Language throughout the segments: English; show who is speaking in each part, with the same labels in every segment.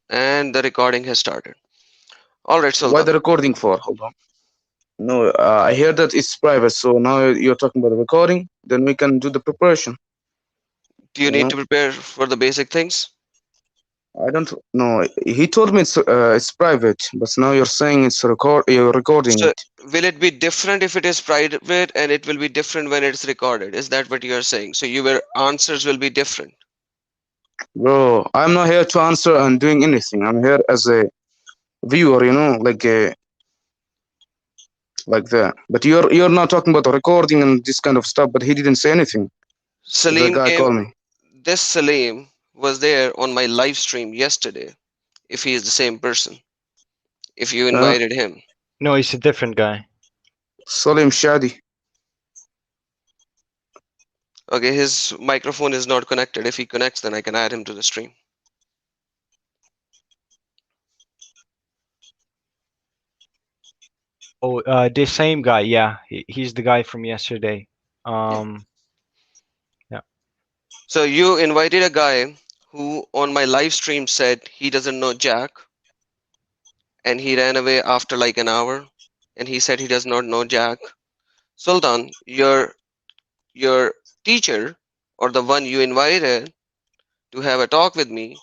Speaker 1: And the recording has started. All right,
Speaker 2: Why
Speaker 1: Sultan.
Speaker 2: the recording for? Hold on. No, I hear that it's private, so now you're talking about the recording. Then we can do the preparation.
Speaker 1: Do you
Speaker 2: You
Speaker 1: need
Speaker 2: know,
Speaker 1: to prepare for the basic things?
Speaker 2: I don't know. He told me it's private, but now you're saying it's record. You're recording
Speaker 1: So,
Speaker 2: it,
Speaker 1: will it be different if it is private and it will be different when it's recorded? Is that what you are saying? So, your answers will be different.
Speaker 2: bro. I'm not here to answer and doing anything. I'm here as a viewer. Like that. But you're not talking about the recording and this kind of stuff. But he didn't say anything. The
Speaker 1: Salim
Speaker 2: guy
Speaker 1: came,
Speaker 2: called me.
Speaker 1: this Salim was there on my live stream yesterday, if he is the same person, if you
Speaker 2: Uh,
Speaker 1: invited him.
Speaker 3: No, he's a different guy.
Speaker 2: Salim Shadi.
Speaker 1: Okay, his microphone is not connected. If he connects, then I can add him to the stream.
Speaker 3: Oh, this same guy. Yeah, he's the guy from yesterday.
Speaker 1: Yeah.
Speaker 3: Um, yeah.
Speaker 1: So you invited a guy who on my live stream said he doesn't know Jack and he ran away after like an hour and he said he does not know Jack. Sultan, your teacher or the one you invited to have a talk with me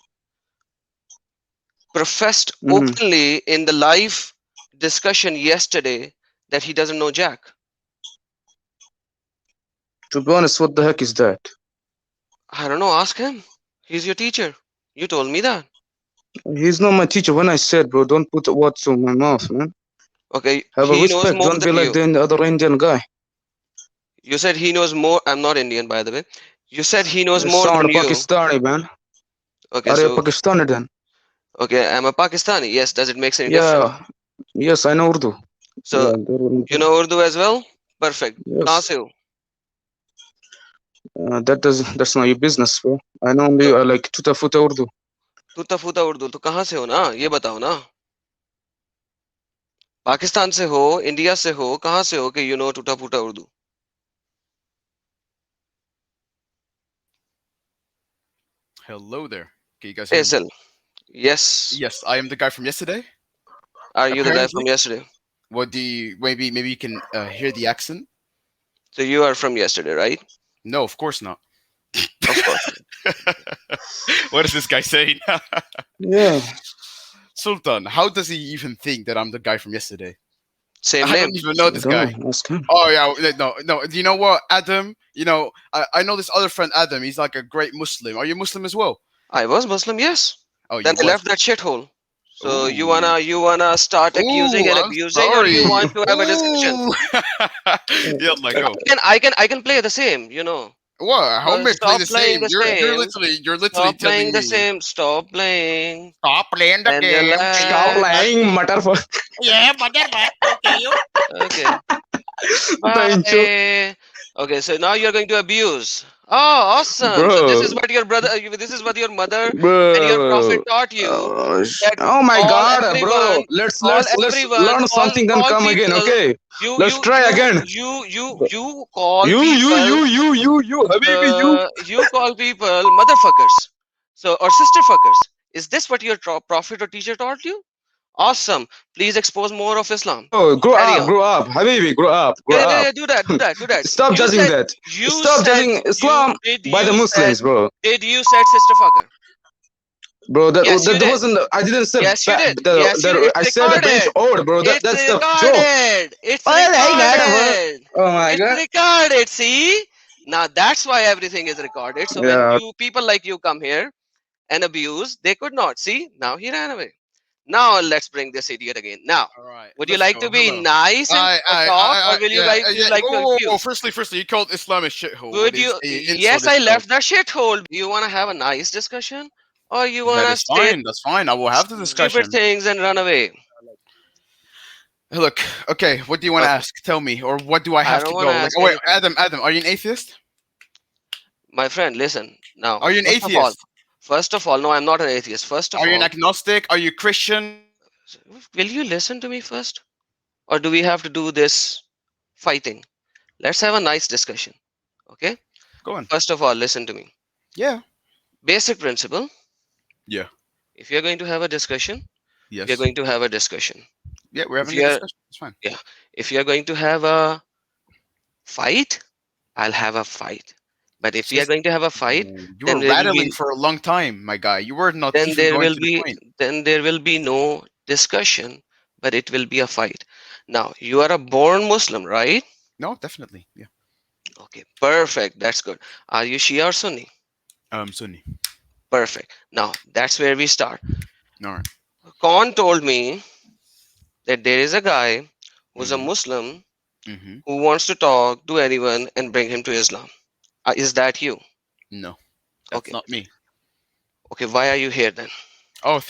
Speaker 1: professed
Speaker 2: Hmm.
Speaker 1: openly in the live discussion yesterday that he doesn't know Jack.
Speaker 2: To be honest, what the heck is that?
Speaker 1: I don't know, ask him. He's your teacher. You told me that.
Speaker 2: He's not my teacher. When I said, bro, don't put words in my mouth, man.
Speaker 1: Okay,
Speaker 2: Have a
Speaker 1: he knows
Speaker 2: respect.
Speaker 1: more
Speaker 2: Don't
Speaker 1: than
Speaker 2: be like
Speaker 1: you.
Speaker 2: the other Indian guy.
Speaker 1: You said he knows more. I'm not Indian, by the way. You said he knows
Speaker 2: You
Speaker 1: more
Speaker 2: sound
Speaker 1: than you.
Speaker 2: Pakistani, man.
Speaker 1: Okay,
Speaker 2: Are you
Speaker 1: so
Speaker 2: Pakistani then?
Speaker 1: okay, I'm a Pakistani. Yes, does it make any difference?
Speaker 2: Yeah. Yes, I know Urdu.
Speaker 1: So
Speaker 2: Yeah, there will
Speaker 1: you know Urdu as well? Perfect. कहाँ
Speaker 2: yes.
Speaker 1: से हो?
Speaker 2: That's not your business, bro. I know only
Speaker 1: तो
Speaker 2: like tuta futa Urdu.
Speaker 1: टूटा फूटा उर्दू तो कहाँ से हो ना? ये बताओ ना. पाकिस्तान से हो, इंडिया से हो, कहाँ से हो कि you know टूटा फूटा Urdu?
Speaker 4: Hello there. Can you guys hear me?
Speaker 1: Aisel. Yes.
Speaker 4: Yes, I am the guy from yesterday.
Speaker 1: Are you the guy from
Speaker 4: Apparently,
Speaker 1: yesterday?
Speaker 4: what do you maybe you can hear the accent?
Speaker 1: So you are from yesterday, right?
Speaker 4: No, of course not.
Speaker 1: Of course.
Speaker 4: What is this guy saying?
Speaker 2: Yeah.
Speaker 4: Sultan, how does he even think that I'm the guy from yesterday?
Speaker 1: Same
Speaker 4: I
Speaker 1: name.
Speaker 4: don't even know
Speaker 2: I
Speaker 4: this
Speaker 2: don't
Speaker 4: guy.
Speaker 2: know. Ask him.
Speaker 4: Oh yeah, no. Do you know what, Adam? I know this other friend Adam. He's like a great Muslim. Are you Muslim as well?
Speaker 1: I was Muslim, yes.
Speaker 4: Oh,
Speaker 1: Then
Speaker 4: you
Speaker 1: I
Speaker 4: was.
Speaker 1: left that shithole. So you
Speaker 4: Ooh,
Speaker 1: wanna you wanna start accusing
Speaker 4: ooh.
Speaker 1: and
Speaker 4: I'm
Speaker 1: abusing, or you
Speaker 4: sorry.
Speaker 1: want to have a discussion?
Speaker 4: Ooh. Yeah, like
Speaker 2: Uh,
Speaker 4: oh.
Speaker 1: I can play the same, you know.
Speaker 4: What? How
Speaker 1: So
Speaker 4: may I play
Speaker 1: stop
Speaker 4: the
Speaker 1: playing
Speaker 4: same?
Speaker 1: the
Speaker 4: You're
Speaker 1: same.
Speaker 4: literally
Speaker 1: Stop playing
Speaker 4: telling
Speaker 1: the
Speaker 4: me
Speaker 1: same. Stop playing.
Speaker 4: stop playing the
Speaker 1: And
Speaker 4: game. Can you
Speaker 2: Stop
Speaker 1: relax.
Speaker 2: lying, matter for
Speaker 4: Yeah, but yeah, but okay, you.
Speaker 1: Okay.
Speaker 2: the intro,
Speaker 1: Bye. Okay, so now you're going to abuse. Oh, awesome. So this is
Speaker 2: bro.
Speaker 1: what your brother, this is what your mother and your prophet
Speaker 2: Bro.
Speaker 1: taught you, that
Speaker 2: Oh my
Speaker 1: call
Speaker 2: God, bro.
Speaker 1: everyone,
Speaker 2: Let's learn something, then
Speaker 1: call
Speaker 2: come again,
Speaker 1: people.
Speaker 2: okay?
Speaker 1: You,
Speaker 2: Let's
Speaker 1: you,
Speaker 2: try
Speaker 1: you,
Speaker 2: again.
Speaker 1: you, you, you call people.
Speaker 2: You, Habibi, you.
Speaker 1: You call people motherfuckers. So, or sister fuckers. Is this what your prophet or teacher taught you? Awesome. Please expose more of Islam.
Speaker 2: Bro,
Speaker 1: Carry on.
Speaker 2: grow up, Habibi, grow
Speaker 1: Yeah, yeah,
Speaker 2: up.
Speaker 1: yeah. Do that. Do that. Do that.
Speaker 2: Stop judging that.
Speaker 1: You
Speaker 2: Stop
Speaker 1: said,
Speaker 2: judging
Speaker 1: you
Speaker 2: Islam
Speaker 1: did,
Speaker 2: by the
Speaker 1: you said,
Speaker 2: Muslims, bro.
Speaker 1: you said sister fucker?
Speaker 2: Bro,
Speaker 1: Yes, you
Speaker 2: that
Speaker 1: did.
Speaker 2: wasn't. I didn't say
Speaker 1: Yes, you did. Yes, you did.
Speaker 2: I
Speaker 1: It's
Speaker 2: said the bench
Speaker 1: recorded.
Speaker 2: order, bro.
Speaker 1: It's
Speaker 2: That's the joke.
Speaker 1: recorded. It's
Speaker 2: Oh my God, bro.
Speaker 1: recorded.
Speaker 2: Oh my
Speaker 1: It's
Speaker 2: God.
Speaker 1: recorded. See? Now that's why everything is recorded. So when
Speaker 2: Yeah.
Speaker 1: you people like you come here and abuse, they could not. See? Now he ran away. Now let's bring this idiot again. Now,
Speaker 4: All right,
Speaker 1: would you
Speaker 4: let's
Speaker 1: like
Speaker 4: go.
Speaker 1: to be
Speaker 4: Hello.
Speaker 1: nice and talk, or will you
Speaker 4: Yeah,
Speaker 1: you
Speaker 4: yeah.
Speaker 1: like to
Speaker 4: Whoa.
Speaker 1: accuse?
Speaker 4: Firstly, you called Islam a shithole. What
Speaker 1: Would
Speaker 4: is
Speaker 1: you?
Speaker 4: a insult
Speaker 1: Yes, I
Speaker 4: itself?
Speaker 1: left that shithole. You want to have a nice discussion, or you want
Speaker 4: That
Speaker 1: to
Speaker 4: is
Speaker 1: say
Speaker 4: fine. That's fine. I will have the
Speaker 1: stupid
Speaker 4: discussion.
Speaker 1: things and run away?
Speaker 4: Look, okay. What do you want to
Speaker 1: Okay,
Speaker 4: ask? Tell me, or what do I
Speaker 1: I
Speaker 4: have
Speaker 1: don't
Speaker 4: to
Speaker 1: want to
Speaker 4: go? Like,
Speaker 1: ask
Speaker 4: oh wait,
Speaker 1: anything.
Speaker 4: Adam, are you an atheist?
Speaker 1: My friend, listen. Now,
Speaker 4: Are you an atheist?
Speaker 1: first of all, no, I'm not an atheist. First
Speaker 4: Are
Speaker 1: of
Speaker 4: you an
Speaker 1: all,
Speaker 4: agnostic? Are you Christian?
Speaker 1: will you listen to me first, or do we have to do this fighting? Let's have a nice discussion. Okay.
Speaker 4: Go on.
Speaker 1: First of all, listen to me.
Speaker 4: Yeah.
Speaker 1: Basic principle:
Speaker 4: Yeah.
Speaker 1: If you're going to have a discussion, we are
Speaker 4: Yes.
Speaker 1: going to have a discussion.
Speaker 4: Yeah, we're
Speaker 1: If
Speaker 4: having a
Speaker 1: you're
Speaker 4: discussion. It's fine.
Speaker 1: Yeah, if you're going to have a fight, I'll have a fight. But if
Speaker 4: It's
Speaker 1: we are
Speaker 4: just
Speaker 1: going to have a fight,
Speaker 4: you
Speaker 1: then
Speaker 4: were
Speaker 1: there will
Speaker 4: rattling
Speaker 1: be
Speaker 4: for a long time, my guy. You were not
Speaker 1: then
Speaker 4: even
Speaker 1: there
Speaker 4: going
Speaker 1: will
Speaker 4: to the
Speaker 1: be
Speaker 4: point.
Speaker 1: then there will be no discussion, but it will be a fight. Now, you are a born Muslim, right?
Speaker 4: No, definitely. Yeah.
Speaker 1: Okay, perfect. That's good. Are you Shia or Sunni?
Speaker 4: Sunni.
Speaker 1: Perfect. Now, that's where we start.
Speaker 4: All right.
Speaker 1: Khan told me that there is a guy who's a
Speaker 4: Mm-hmm.
Speaker 1: Muslim
Speaker 4: Mm-hmm.
Speaker 1: who wants to talk to anyone and bring him to Islam. Is that you?
Speaker 4: No, that's
Speaker 1: Okay.
Speaker 4: not me.
Speaker 1: Okay, why are you here then?
Speaker 4: Oh,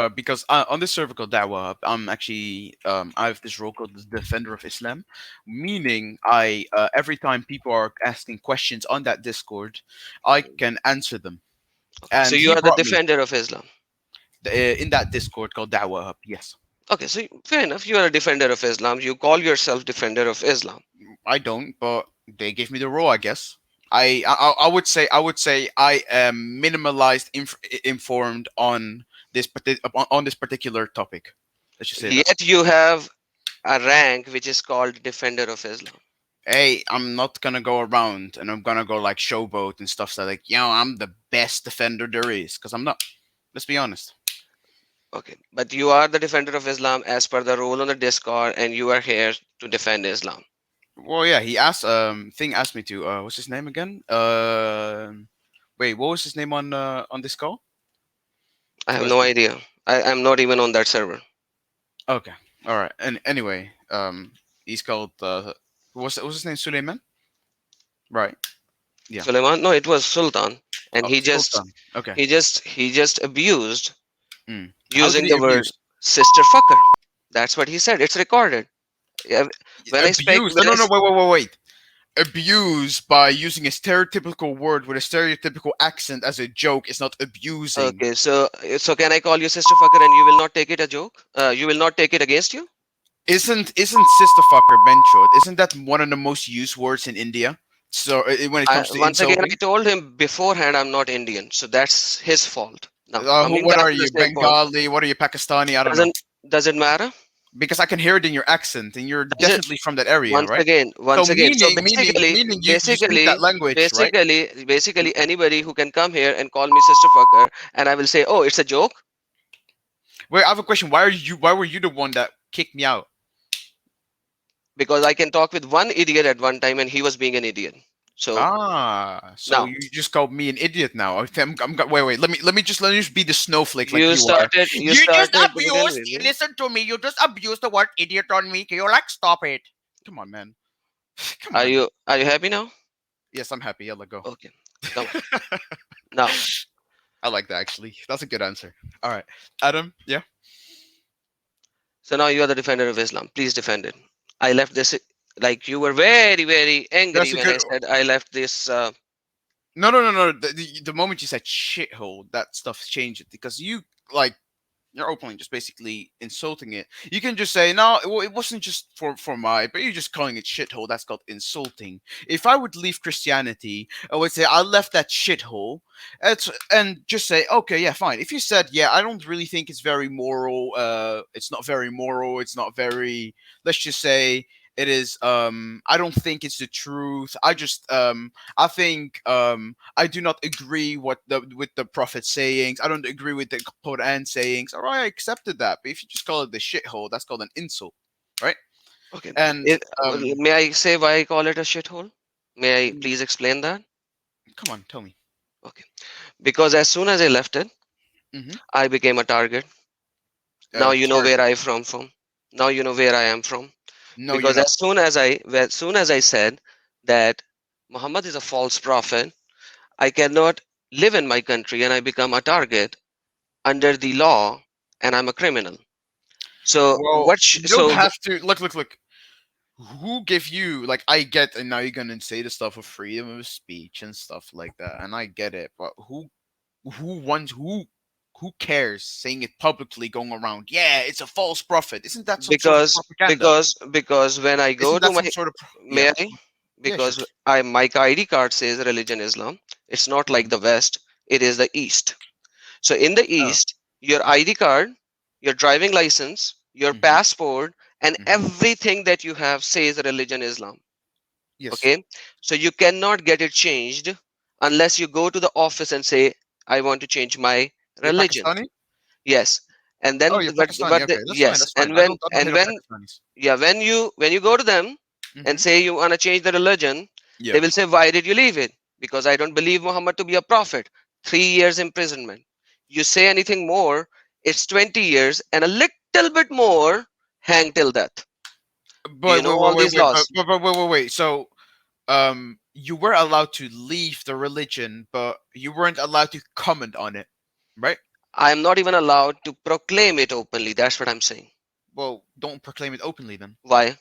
Speaker 4: because on this server called Dawah, I'm actually I have this role called the Defender of Islam, meaning I every time people are asking questions on that Discord, I can answer them.
Speaker 1: Okay, so
Speaker 4: And
Speaker 1: you
Speaker 4: he
Speaker 1: are the
Speaker 4: brought me
Speaker 1: defender of Islam.
Speaker 4: in that Discord called Dawah. Yes,
Speaker 1: Okay, so fair enough. You are a defender of Islam. You call yourself defender of Islam.
Speaker 4: I don't, but they gave me the role, I guess. I would say I am minimalized informed on on this particular topic. Let's just say that.
Speaker 1: Yet you have a rank which is called defender of Islam.
Speaker 4: Hey, I'm not gonna go around and I'm gonna go like showboat and stuff. So like, I'm the best defender there is, because I'm not. Let's be honest.
Speaker 1: Okay, but you are the defender of Islam as per the rule on the Discord, and you are here to defend Islam.
Speaker 4: Well, yeah, he asked. Thing asked me to. What's his name again? Wait, what was his name on this call?
Speaker 1: I have
Speaker 4: Who
Speaker 1: no
Speaker 4: asked me?
Speaker 1: idea. I'm not even on that server.
Speaker 4: Okay, all right. And anyway, he's called. What's his name? Suleiman. Right. Yeah.
Speaker 1: Suleiman? No, it was Sultan, and
Speaker 4: Oh, Sultan. Okay.
Speaker 1: he just abused
Speaker 4: How did
Speaker 1: using
Speaker 4: he
Speaker 1: the word
Speaker 4: abuse?
Speaker 1: sister fucker. That's what he said. It's recorded. Yeah,
Speaker 4: Abuse? No,
Speaker 1: when
Speaker 4: no, no. Wait. Abuse by using a stereotypical word with a stereotypical accent as a joke is not abusing.
Speaker 1: okay, so can I call you sister fucker and you will not take it a joke? You will not take it against you?
Speaker 4: Isn't sister fucker mentioned? Isn't that one of the most used words in India? So when it comes to
Speaker 1: Once again, I
Speaker 4: insulting,
Speaker 1: told him beforehand I'm not Indian, so that's his fault. Now, coming
Speaker 4: what
Speaker 1: back
Speaker 4: are
Speaker 1: to the
Speaker 4: you,
Speaker 1: same point,
Speaker 4: Bengali? What are you, Pakistani? I don't know.
Speaker 1: doesn't does it matter?
Speaker 4: Because I can hear it in your accent, and you're
Speaker 1: Does it
Speaker 4: definitely from that area, right? So
Speaker 1: once again? So
Speaker 4: meaning you speak that language, right?
Speaker 1: basically, anybody who can come here and call me sister fucker, and I will say, oh, it's a joke,
Speaker 4: Wait, I have a question. Why were you the one that kicked me out?
Speaker 1: because I can talk with one idiot at one time, and he was being an idiot. So
Speaker 4: So
Speaker 1: now
Speaker 4: you just called me an idiot now. Wait. Let me just be the snowflake like
Speaker 1: you
Speaker 4: you are.
Speaker 1: started you
Speaker 4: You just
Speaker 1: started being an
Speaker 4: abused.
Speaker 1: idiot.
Speaker 4: Listen to me. You just abused the word idiot on me. Can you like stop it? Come on, man. Come on.
Speaker 1: Are you happy now?
Speaker 4: Yes, I'm happy. Yeah, let go.
Speaker 1: Okay, come on. Now,
Speaker 4: I like that actually. That's a good answer. All right, Adam. Yeah.
Speaker 1: so now you are the defender of Islam. Please defend it. I left this like you were very, very angry
Speaker 4: That's a
Speaker 1: when
Speaker 4: good.
Speaker 1: I said I left this.
Speaker 4: No. The moment you said shithole, that stuff changed it because you like you're openly just basically insulting it. You can just say no, it wasn't just for my, but you're just calling it shithole. That's called insulting. If I would leave Christianity, I would say I left that shithole. And just say okay, yeah, fine. If you said yeah, I don't really think it's very moral. It's not very moral. It's not very. Let's just say it is. I don't think it's the truth. I think I do not agree with the prophet's sayings. I don't agree with the Quran sayings. All right, I accepted that. But if you just call it the shithole, that's called an insult, right?
Speaker 1: Okay,
Speaker 4: And
Speaker 1: may I say why I call it a shithole? May I please explain that?
Speaker 4: come on, tell me.
Speaker 1: Okay, because as soon as I left it,
Speaker 4: Mm-hmm.
Speaker 1: I became a target. Now you know where
Speaker 4: Target.
Speaker 1: I from. Now you know where I am from.
Speaker 4: No, you're
Speaker 1: Because
Speaker 4: not.
Speaker 1: as soon as I said that Muhammad is a false prophet, I cannot live in my country and I become a target under the law, and I'm a criminal. So
Speaker 4: Well,
Speaker 1: what?
Speaker 4: you don't have to look. Who gave you like I get and now you're gonna say the stuff of freedom of speech and stuff like that, and I get it, but who cares saying it publicly going around? Yeah, it's a false prophet. Isn't that some sort of propaganda?
Speaker 1: Because when I go
Speaker 4: Isn't
Speaker 1: to
Speaker 4: that
Speaker 1: my
Speaker 4: some sort of
Speaker 1: may
Speaker 4: yeah?
Speaker 1: I?
Speaker 4: Yeah, sure.
Speaker 1: Because I my ID card says religion Islam. It's not like
Speaker 4: Mhm.
Speaker 1: the West. It is the East. So in the
Speaker 4: Oh,
Speaker 1: East, your ID card, your driving license, your
Speaker 4: Mm-hmm.
Speaker 1: passport, and
Speaker 4: Mm-hmm.
Speaker 1: everything that you have says religion Islam.
Speaker 4: Yes.
Speaker 1: Okay, so you cannot get it changed unless you go to the office and say, I want to change my
Speaker 4: You're
Speaker 1: religion.
Speaker 4: Pakistani?
Speaker 1: Yes. And
Speaker 4: Oh,
Speaker 1: then
Speaker 4: you're Pakistani. Okay, that's fine.
Speaker 1: yes,
Speaker 4: That's fine. I don't hate on
Speaker 1: when
Speaker 4: Pakistanis.
Speaker 1: yeah, when you go to them
Speaker 4: Mm-hmm.
Speaker 1: and say you want to change the religion, they
Speaker 4: Yeah.
Speaker 1: will say, why did you leave it? Because I don't believe Muhammad to be a prophet. 3 years imprisonment. You say anything more, it's 20 years and a little bit more, hang till death. Do you
Speaker 4: But
Speaker 1: know
Speaker 4: wait,
Speaker 1: all
Speaker 4: wait, wait,
Speaker 1: these
Speaker 4: wait,
Speaker 1: laws?
Speaker 4: wait. So, you were allowed to leave the religion, but you weren't allowed to comment on it, right?
Speaker 1: I am not even allowed to proclaim it openly. That's what I'm saying.
Speaker 4: Well, don't proclaim it openly then.
Speaker 1: Why?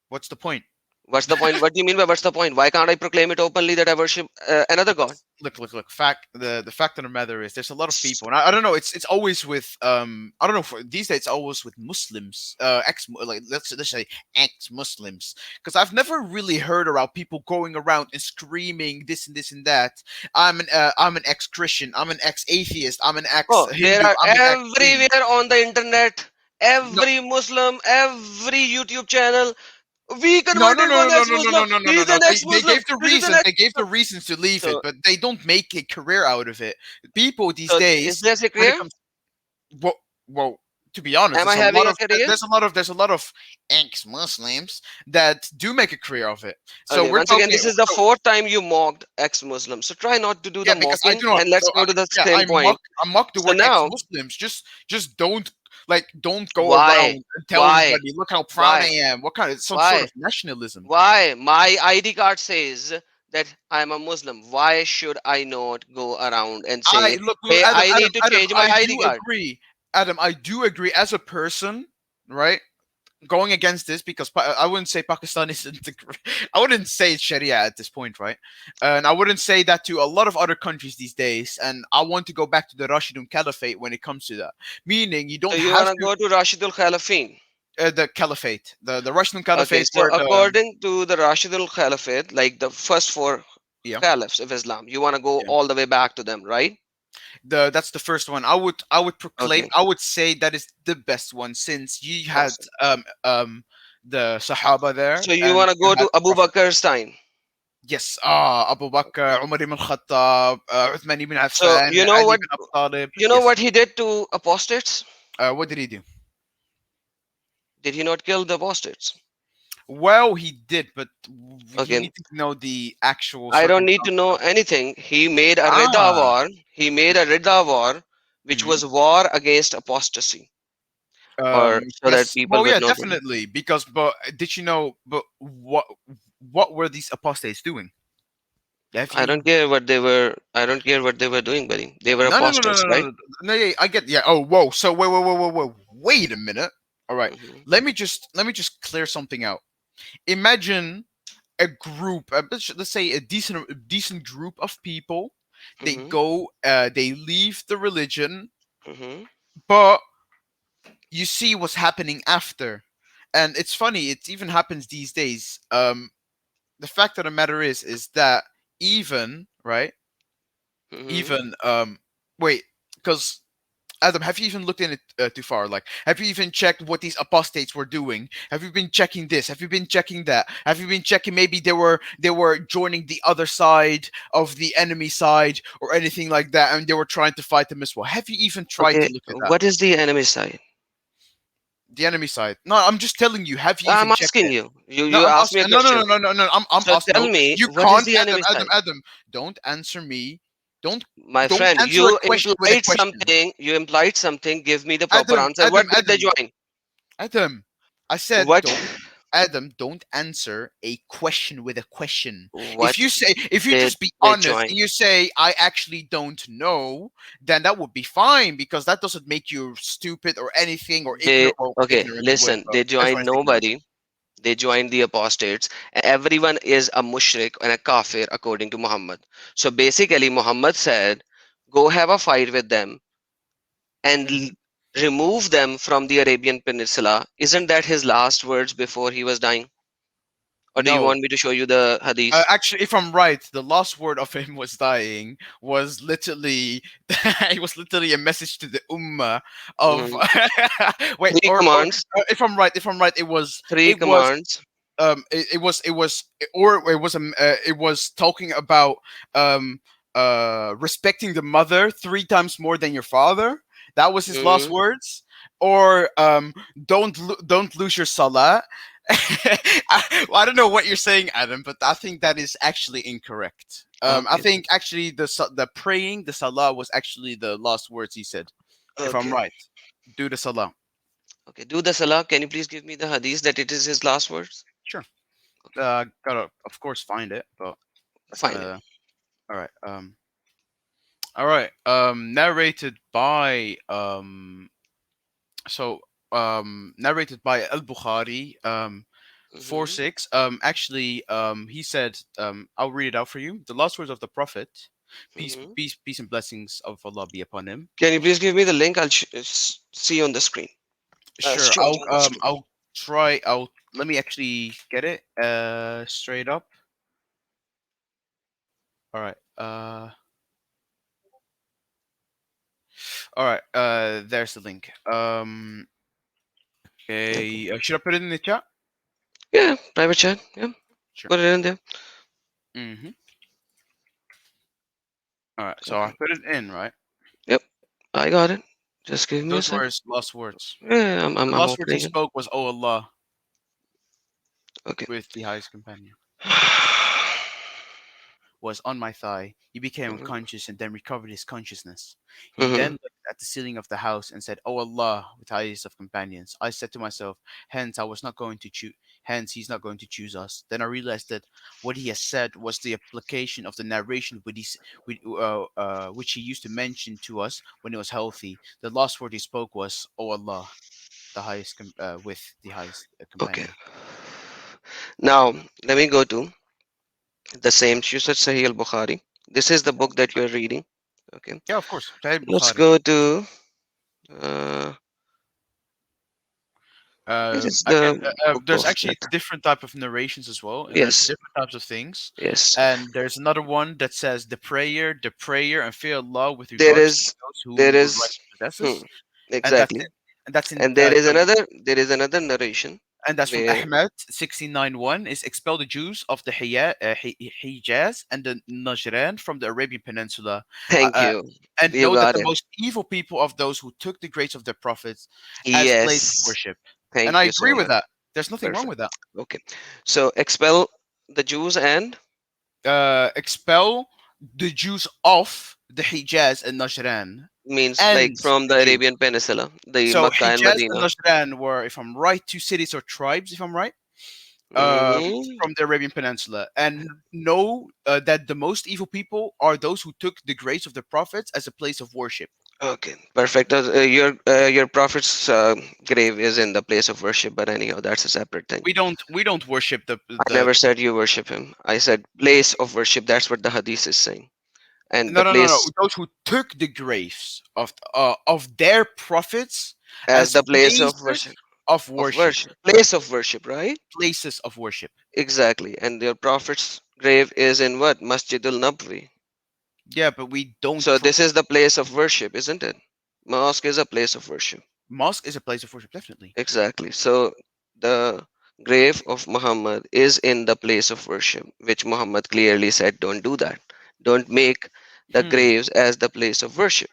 Speaker 4: What's the point?
Speaker 1: What's the point? What do you mean by what's the point? Why can't I proclaim it openly that I worship another god?
Speaker 4: Because look. The fact of the matter is, there's a lot of people, and I don't know. It's always with I don't know. For these days, it's always with Muslims, ex like let's say ex Muslims, because I've never really heard about people going around and screaming this and this and that. I'm an ex Christian. I'm an ex atheist. I'm an ex
Speaker 1: Oh, there
Speaker 4: Hindu.
Speaker 1: are
Speaker 4: I'm an ex thing.
Speaker 1: everywhere on the internet,
Speaker 4: No,
Speaker 1: every Muslim, every YouTube channel. We
Speaker 4: no, no,
Speaker 1: converted
Speaker 4: no,
Speaker 1: one
Speaker 4: no, no, no, no,
Speaker 1: ex-Muslim.
Speaker 4: no, no, no,
Speaker 1: He's
Speaker 4: no.
Speaker 1: an
Speaker 4: They
Speaker 1: ex-Muslim.
Speaker 4: gave the
Speaker 1: This is an
Speaker 4: reasons. They gave the
Speaker 1: ex-Muslim.
Speaker 4: reasons to leave it,
Speaker 1: So,
Speaker 4: but they don't make a career out of it. People these
Speaker 1: is
Speaker 4: days,
Speaker 1: this a
Speaker 4: when it
Speaker 1: career?
Speaker 4: comes, well, to be honest,
Speaker 1: Am I having a career?
Speaker 4: there's a lot of ex-Muslims that do make a career of it. So
Speaker 1: Okay,
Speaker 4: we're
Speaker 1: once again,
Speaker 4: talking.
Speaker 1: this is the
Speaker 4: So,
Speaker 1: fourth time you mocked ex-Muslim. So try not to do the
Speaker 4: yeah, because I
Speaker 1: mocking
Speaker 4: do not.
Speaker 1: and let's
Speaker 4: So
Speaker 1: go to the
Speaker 4: yeah,
Speaker 1: same point.
Speaker 4: I mock the
Speaker 1: So
Speaker 4: word
Speaker 1: now,
Speaker 4: ex-Muslims. Just don't go
Speaker 1: why?
Speaker 4: around and tell
Speaker 1: Why?
Speaker 4: everybody, look how proud I
Speaker 1: Why?
Speaker 4: am. What kind of some sort
Speaker 1: Why?
Speaker 4: of nationalism?
Speaker 1: Why? My ID card says that I'm a Muslim. Why should I not go around and
Speaker 4: I
Speaker 1: say,
Speaker 4: look,
Speaker 1: hey,
Speaker 4: Adam,
Speaker 1: I need to
Speaker 4: Adam.
Speaker 1: change my
Speaker 4: I
Speaker 1: ID
Speaker 4: do
Speaker 1: card?
Speaker 4: agree, Adam. I do agree as a person, right? Going against this because I wouldn't say Pakistan isn't. I wouldn't say it's Sharia at this point, right? And I wouldn't say that to a lot of other countries these days. And I want to go back to the Rashidun Caliphate when it comes to that, meaning you
Speaker 1: So
Speaker 4: don't
Speaker 1: you
Speaker 4: have
Speaker 1: want to
Speaker 4: to
Speaker 1: go to Rashidul Khalifin?
Speaker 4: the Caliphate, the Rashidun
Speaker 1: Okay,
Speaker 4: Caliphate,
Speaker 1: so
Speaker 4: where
Speaker 1: according to the Rashidul Caliphate, like the first four
Speaker 4: yeah,
Speaker 1: caliphs of Islam, you want to go
Speaker 4: yeah,
Speaker 1: all the way back to them, right?
Speaker 4: that's the first one. I would proclaim.
Speaker 1: Okay,
Speaker 4: I would say that is the best one since you had
Speaker 1: awesome.
Speaker 4: the Sahaba there
Speaker 1: So you
Speaker 4: and
Speaker 1: want to
Speaker 4: you
Speaker 1: go
Speaker 4: had
Speaker 1: to
Speaker 4: the
Speaker 1: Abu
Speaker 4: Prophet.
Speaker 1: Bakr's time.
Speaker 4: Yes, Abu Bakr, Umar ibn Khattab, Uthman ibn
Speaker 1: So
Speaker 4: Affan, Ali ibn Abi Talib.
Speaker 1: you know
Speaker 4: Yes.
Speaker 1: what he did to apostates?
Speaker 4: What did he do?
Speaker 1: Did he not kill the apostates?
Speaker 4: Well, he did, but you
Speaker 1: Okay,
Speaker 4: need to know the actual
Speaker 1: I don't need to
Speaker 4: circumstances
Speaker 1: know
Speaker 4: of it.
Speaker 1: anything. He made a Ridda
Speaker 4: Ah.
Speaker 1: war. He made a Ridda war, which
Speaker 4: Mhm.
Speaker 1: was war against apostasy, or so that
Speaker 4: Yes.
Speaker 1: people
Speaker 4: Well,
Speaker 1: would
Speaker 4: yeah,
Speaker 1: know them.
Speaker 4: definitely. Because, but did you know? But what were these apostates doing? Have
Speaker 1: I don't
Speaker 4: you?
Speaker 1: care what they were. I don't care what they were doing, buddy. They were
Speaker 4: No, no, no, no,
Speaker 1: apostates,
Speaker 4: no, no,
Speaker 1: right?
Speaker 4: no. No, yeah, I get. Yeah. Oh, whoa. So wait a minute. All right.
Speaker 1: Hmm.
Speaker 4: Let me just clear something out. Imagine a group, let's say a decent group of people. They
Speaker 1: Hmm.
Speaker 4: go, they leave the religion,
Speaker 1: Hmm.
Speaker 4: but you see what's happening after, and it's funny. It even happens these days. The fact of the matter is that even right,
Speaker 1: Hmm.
Speaker 4: even wait, because Adam, have you even looked in it too far? Like, have you even checked what these apostates were doing? Have you been checking this? Have you been checking that? Have you been checking maybe they were joining the other side of the enemy side or anything like that, and they were trying to fight them as well? Have you even tried
Speaker 1: Okay,
Speaker 4: to look at that?
Speaker 1: what is the enemy side?
Speaker 4: The enemy side? No, I'm just telling you. Have you
Speaker 1: I'm
Speaker 4: even checked
Speaker 1: asking
Speaker 4: it?
Speaker 1: you. You
Speaker 4: No,
Speaker 1: you
Speaker 4: I'm
Speaker 1: asked me a
Speaker 4: asking. No, no,
Speaker 1: question.
Speaker 4: no, no, no, no. I'm
Speaker 1: So
Speaker 4: asking.
Speaker 1: tell
Speaker 4: No,
Speaker 1: me,
Speaker 4: you
Speaker 1: what is
Speaker 4: can't,
Speaker 1: the
Speaker 4: Adam,
Speaker 1: enemy side?
Speaker 4: Adam. Don't answer me. Don't
Speaker 1: My
Speaker 4: don't
Speaker 1: friend,
Speaker 4: answer a
Speaker 1: you
Speaker 4: question with a
Speaker 1: implied
Speaker 4: question.
Speaker 1: something. You implied something. Give me the proper
Speaker 4: Adam,
Speaker 1: answer. What did they
Speaker 4: Adam.
Speaker 1: join?
Speaker 4: Adam, I said
Speaker 1: What?
Speaker 4: don't. Adam, don't answer a question with a question.
Speaker 1: What
Speaker 4: If you
Speaker 1: did
Speaker 4: just be
Speaker 1: they
Speaker 4: honest
Speaker 1: join?
Speaker 4: and you say I actually don't know, then that would be fine because that doesn't make you stupid or anything or
Speaker 1: They
Speaker 4: ignorant. Well,
Speaker 1: okay.
Speaker 4: ignorant would,
Speaker 1: Listen,
Speaker 4: but
Speaker 1: they
Speaker 4: everyone
Speaker 1: joined
Speaker 4: is ignorant.
Speaker 1: nobody. They joined the apostates. Everyone is a mushrik and a kafir according to Muhammad. So basically, Muhammad said, "Go have a fight with them and
Speaker 4: Mhm.
Speaker 1: remove them from the Arabian Peninsula." Isn't that his last words before he was dying? or do you
Speaker 4: No.
Speaker 1: want me to show you the hadith?
Speaker 4: Actually, if I'm right, the last word of him was dying was literally it was literally a message to the ummah of
Speaker 1: Hmm.
Speaker 4: wait,
Speaker 1: Three
Speaker 4: or
Speaker 1: commands.
Speaker 4: if I'm right,
Speaker 1: Three
Speaker 4: it was
Speaker 1: commands.
Speaker 4: it was talking about um respecting the mother three times more than your father. That was his last
Speaker 1: Hmm.
Speaker 4: words. Or don't lose your salah. I don't know what you're saying, Adam, but I think that is actually incorrect. I
Speaker 1: Okay.
Speaker 4: think actually the praying, the salah was actually the last words he said. If I'm
Speaker 1: Okay.
Speaker 4: right, do the salah.
Speaker 1: Okay. Do the salah. Can you please give me the hadith that it is his last words?
Speaker 4: Sure.
Speaker 1: Okay.
Speaker 4: Gotta of course find it, but
Speaker 1: Find it.
Speaker 4: uh, all right. All right. Narrated by so narrated by Al Bukhari. 4-6. Actually, he said, I'll read it out for you. The last words of the Prophet,
Speaker 1: Hmm.
Speaker 4: peace and blessings of Allah be upon him.
Speaker 1: Can you please give me the link? I'll see on the screen.
Speaker 4: Sure,
Speaker 1: Show it on the screen.
Speaker 4: I'll try. I'll Let me actually get it. Straight up. All right. All right. There's the link.
Speaker 1: Okay.
Speaker 4: Okay. Should I put it in the chat?
Speaker 1: Yeah. Private chat. Yeah.
Speaker 4: Sure.
Speaker 1: Put it in there.
Speaker 4: Mm-hmm. All right. So I
Speaker 1: Okay.
Speaker 4: put it in, right?
Speaker 1: Yep. I got it. Just give me a
Speaker 4: Those were
Speaker 1: sec.
Speaker 4: his last words.
Speaker 1: Yeah.
Speaker 4: The
Speaker 1: I'm
Speaker 4: last words he
Speaker 1: opening it.
Speaker 4: spoke was, "Oh Allah,"
Speaker 1: Okay.
Speaker 4: with the highest companion. Was on my thigh. He became
Speaker 1: Mhm.
Speaker 4: unconscious and then recovered his consciousness. He then
Speaker 1: Mhm.
Speaker 4: looked at the ceiling of the house and said, "O Allah, with highest of companions." I said to myself, "Hence I was not going to choose. Hence he's not going to choose us." Then I realized that what he has said was the application of the narration which he used to mention to us when he was healthy. The last word he spoke was, "O Allah, with the highest
Speaker 1: Okay.
Speaker 4: companion."
Speaker 1: Now let me go to the same. You said Sahih al Bukhari. This is the book that you're reading. Okay.
Speaker 4: Yeah, of course. Sahih
Speaker 1: Let's
Speaker 4: Bukhari.
Speaker 1: go to. Uh, it is
Speaker 4: Again,
Speaker 1: the book
Speaker 4: there's
Speaker 1: of
Speaker 4: actually
Speaker 1: death.
Speaker 4: different type of narrations as well, and there's
Speaker 1: Yes.
Speaker 4: different types of things.
Speaker 1: Yes.
Speaker 4: And there's another one that says the prayer, and fear Allah with
Speaker 1: There
Speaker 4: regards to
Speaker 1: is.
Speaker 4: those
Speaker 1: There
Speaker 4: who would
Speaker 1: is.
Speaker 4: rightly possess
Speaker 1: Hmm,
Speaker 4: us, and
Speaker 1: exactly.
Speaker 4: that's in
Speaker 1: And there is another. There is another narration
Speaker 4: and that's from
Speaker 1: where.
Speaker 4: Ahmed 1691 is expel the Jews of the Hijaz and the Najran from the Arabian Peninsula, uh,
Speaker 1: Thank
Speaker 4: uh,
Speaker 1: you.
Speaker 4: and
Speaker 1: You
Speaker 4: know that
Speaker 1: got
Speaker 4: the
Speaker 1: it.
Speaker 4: most evil people of those who took the grace of their prophets as place of
Speaker 1: Yes.
Speaker 4: worship. And
Speaker 1: Thank
Speaker 4: I
Speaker 1: you
Speaker 4: agree
Speaker 1: so
Speaker 4: with
Speaker 1: much.
Speaker 4: that. There's nothing wrong
Speaker 1: Perfect.
Speaker 4: with that.
Speaker 1: Okay. So expel the Jews and
Speaker 4: Expel the Jews of the Hijaz and Najran
Speaker 1: means like
Speaker 4: and
Speaker 1: from
Speaker 4: the
Speaker 1: the
Speaker 4: Jews.
Speaker 1: Arabian Peninsula, the
Speaker 4: So
Speaker 1: Makkah and
Speaker 4: Hijaz and
Speaker 1: Medina.
Speaker 4: Najran were, if I'm right, two cities or tribes, if I'm right,
Speaker 1: Hmm.
Speaker 4: from the Arabian Peninsula. And know that the most evil people are those who took the grace of the prophets as a place of worship.
Speaker 1: Okay, perfect. Your prophet's grave is in the place of worship, but anyhow, that's a separate thing.
Speaker 4: We don't worship
Speaker 1: I
Speaker 4: the
Speaker 1: never said you worship him. I said place of worship. That's what the hadith is saying. And the
Speaker 4: no.
Speaker 1: place
Speaker 4: Those who took the graves of their prophets
Speaker 1: as
Speaker 4: as
Speaker 1: the place of
Speaker 4: places
Speaker 1: worship.
Speaker 4: of
Speaker 1: Of
Speaker 4: worship,
Speaker 1: worship. Place of worship, right?
Speaker 4: places of worship.
Speaker 1: Exactly. And your prophet's grave is in what? Masjidul Nabwi.
Speaker 4: Yeah, but we don't.
Speaker 1: So this is the place of worship, isn't it? Mosque is a place of worship.
Speaker 4: Mosque is a place of worship, definitely.
Speaker 1: Exactly. So the grave of Muhammad is in the place of worship, which Muhammad clearly said, don't do that. Don't make the
Speaker 4: Hmm.
Speaker 1: graves as the place of worship.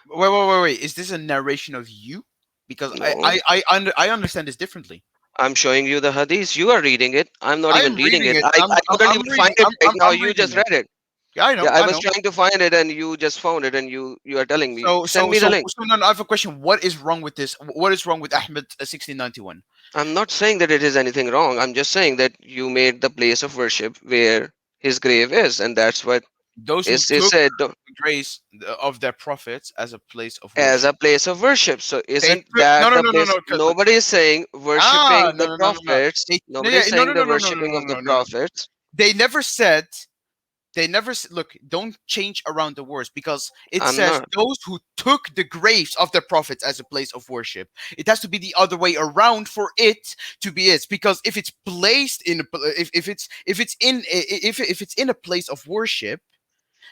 Speaker 4: Wait. Is this a narration of you? Because
Speaker 1: No,
Speaker 4: I understand this differently.
Speaker 1: I'm showing you the hadith. You are reading it. I'm not
Speaker 4: I
Speaker 1: even
Speaker 4: am
Speaker 1: reading
Speaker 4: reading
Speaker 1: it.
Speaker 4: it.
Speaker 1: I couldn't even find it right now.
Speaker 4: I'm
Speaker 1: You
Speaker 4: reading
Speaker 1: just
Speaker 4: it.
Speaker 1: read it.
Speaker 4: Yeah, I
Speaker 1: Yeah,
Speaker 4: know.
Speaker 1: I
Speaker 4: I
Speaker 1: was
Speaker 4: know.
Speaker 1: trying to find it and you just found it and you are telling me, send me the link.
Speaker 4: No, no, I have a question. What is wrong with this? What is wrong with Ahmed 1691?
Speaker 1: I'm not saying that it is anything wrong. I'm just saying that you made the place of worship where his grave is, and that's what
Speaker 4: Those who
Speaker 1: is
Speaker 4: took
Speaker 1: said.
Speaker 4: the grace of their prophets as a place of
Speaker 1: As
Speaker 4: worship.
Speaker 1: a place of worship. So
Speaker 4: They
Speaker 1: isn't
Speaker 4: took
Speaker 1: that the
Speaker 4: no
Speaker 1: place?
Speaker 4: no because
Speaker 1: Nobody is saying
Speaker 4: ah
Speaker 1: worshipping the
Speaker 4: no no no no no.
Speaker 1: prophets.
Speaker 4: They no
Speaker 1: Nobody
Speaker 4: yeah
Speaker 1: is
Speaker 4: no
Speaker 1: saying
Speaker 4: no
Speaker 1: the
Speaker 4: no no no
Speaker 1: worshipping
Speaker 4: no
Speaker 1: of the
Speaker 4: no no no.
Speaker 1: prophets.
Speaker 4: They never said They never look. Don't change around the words because it
Speaker 1: I'm
Speaker 4: says
Speaker 1: not.
Speaker 4: those who took the graves of their prophets as a place of worship. It has to be the other way around for it to be it. Because if it's placed in, if it's in a place of worship,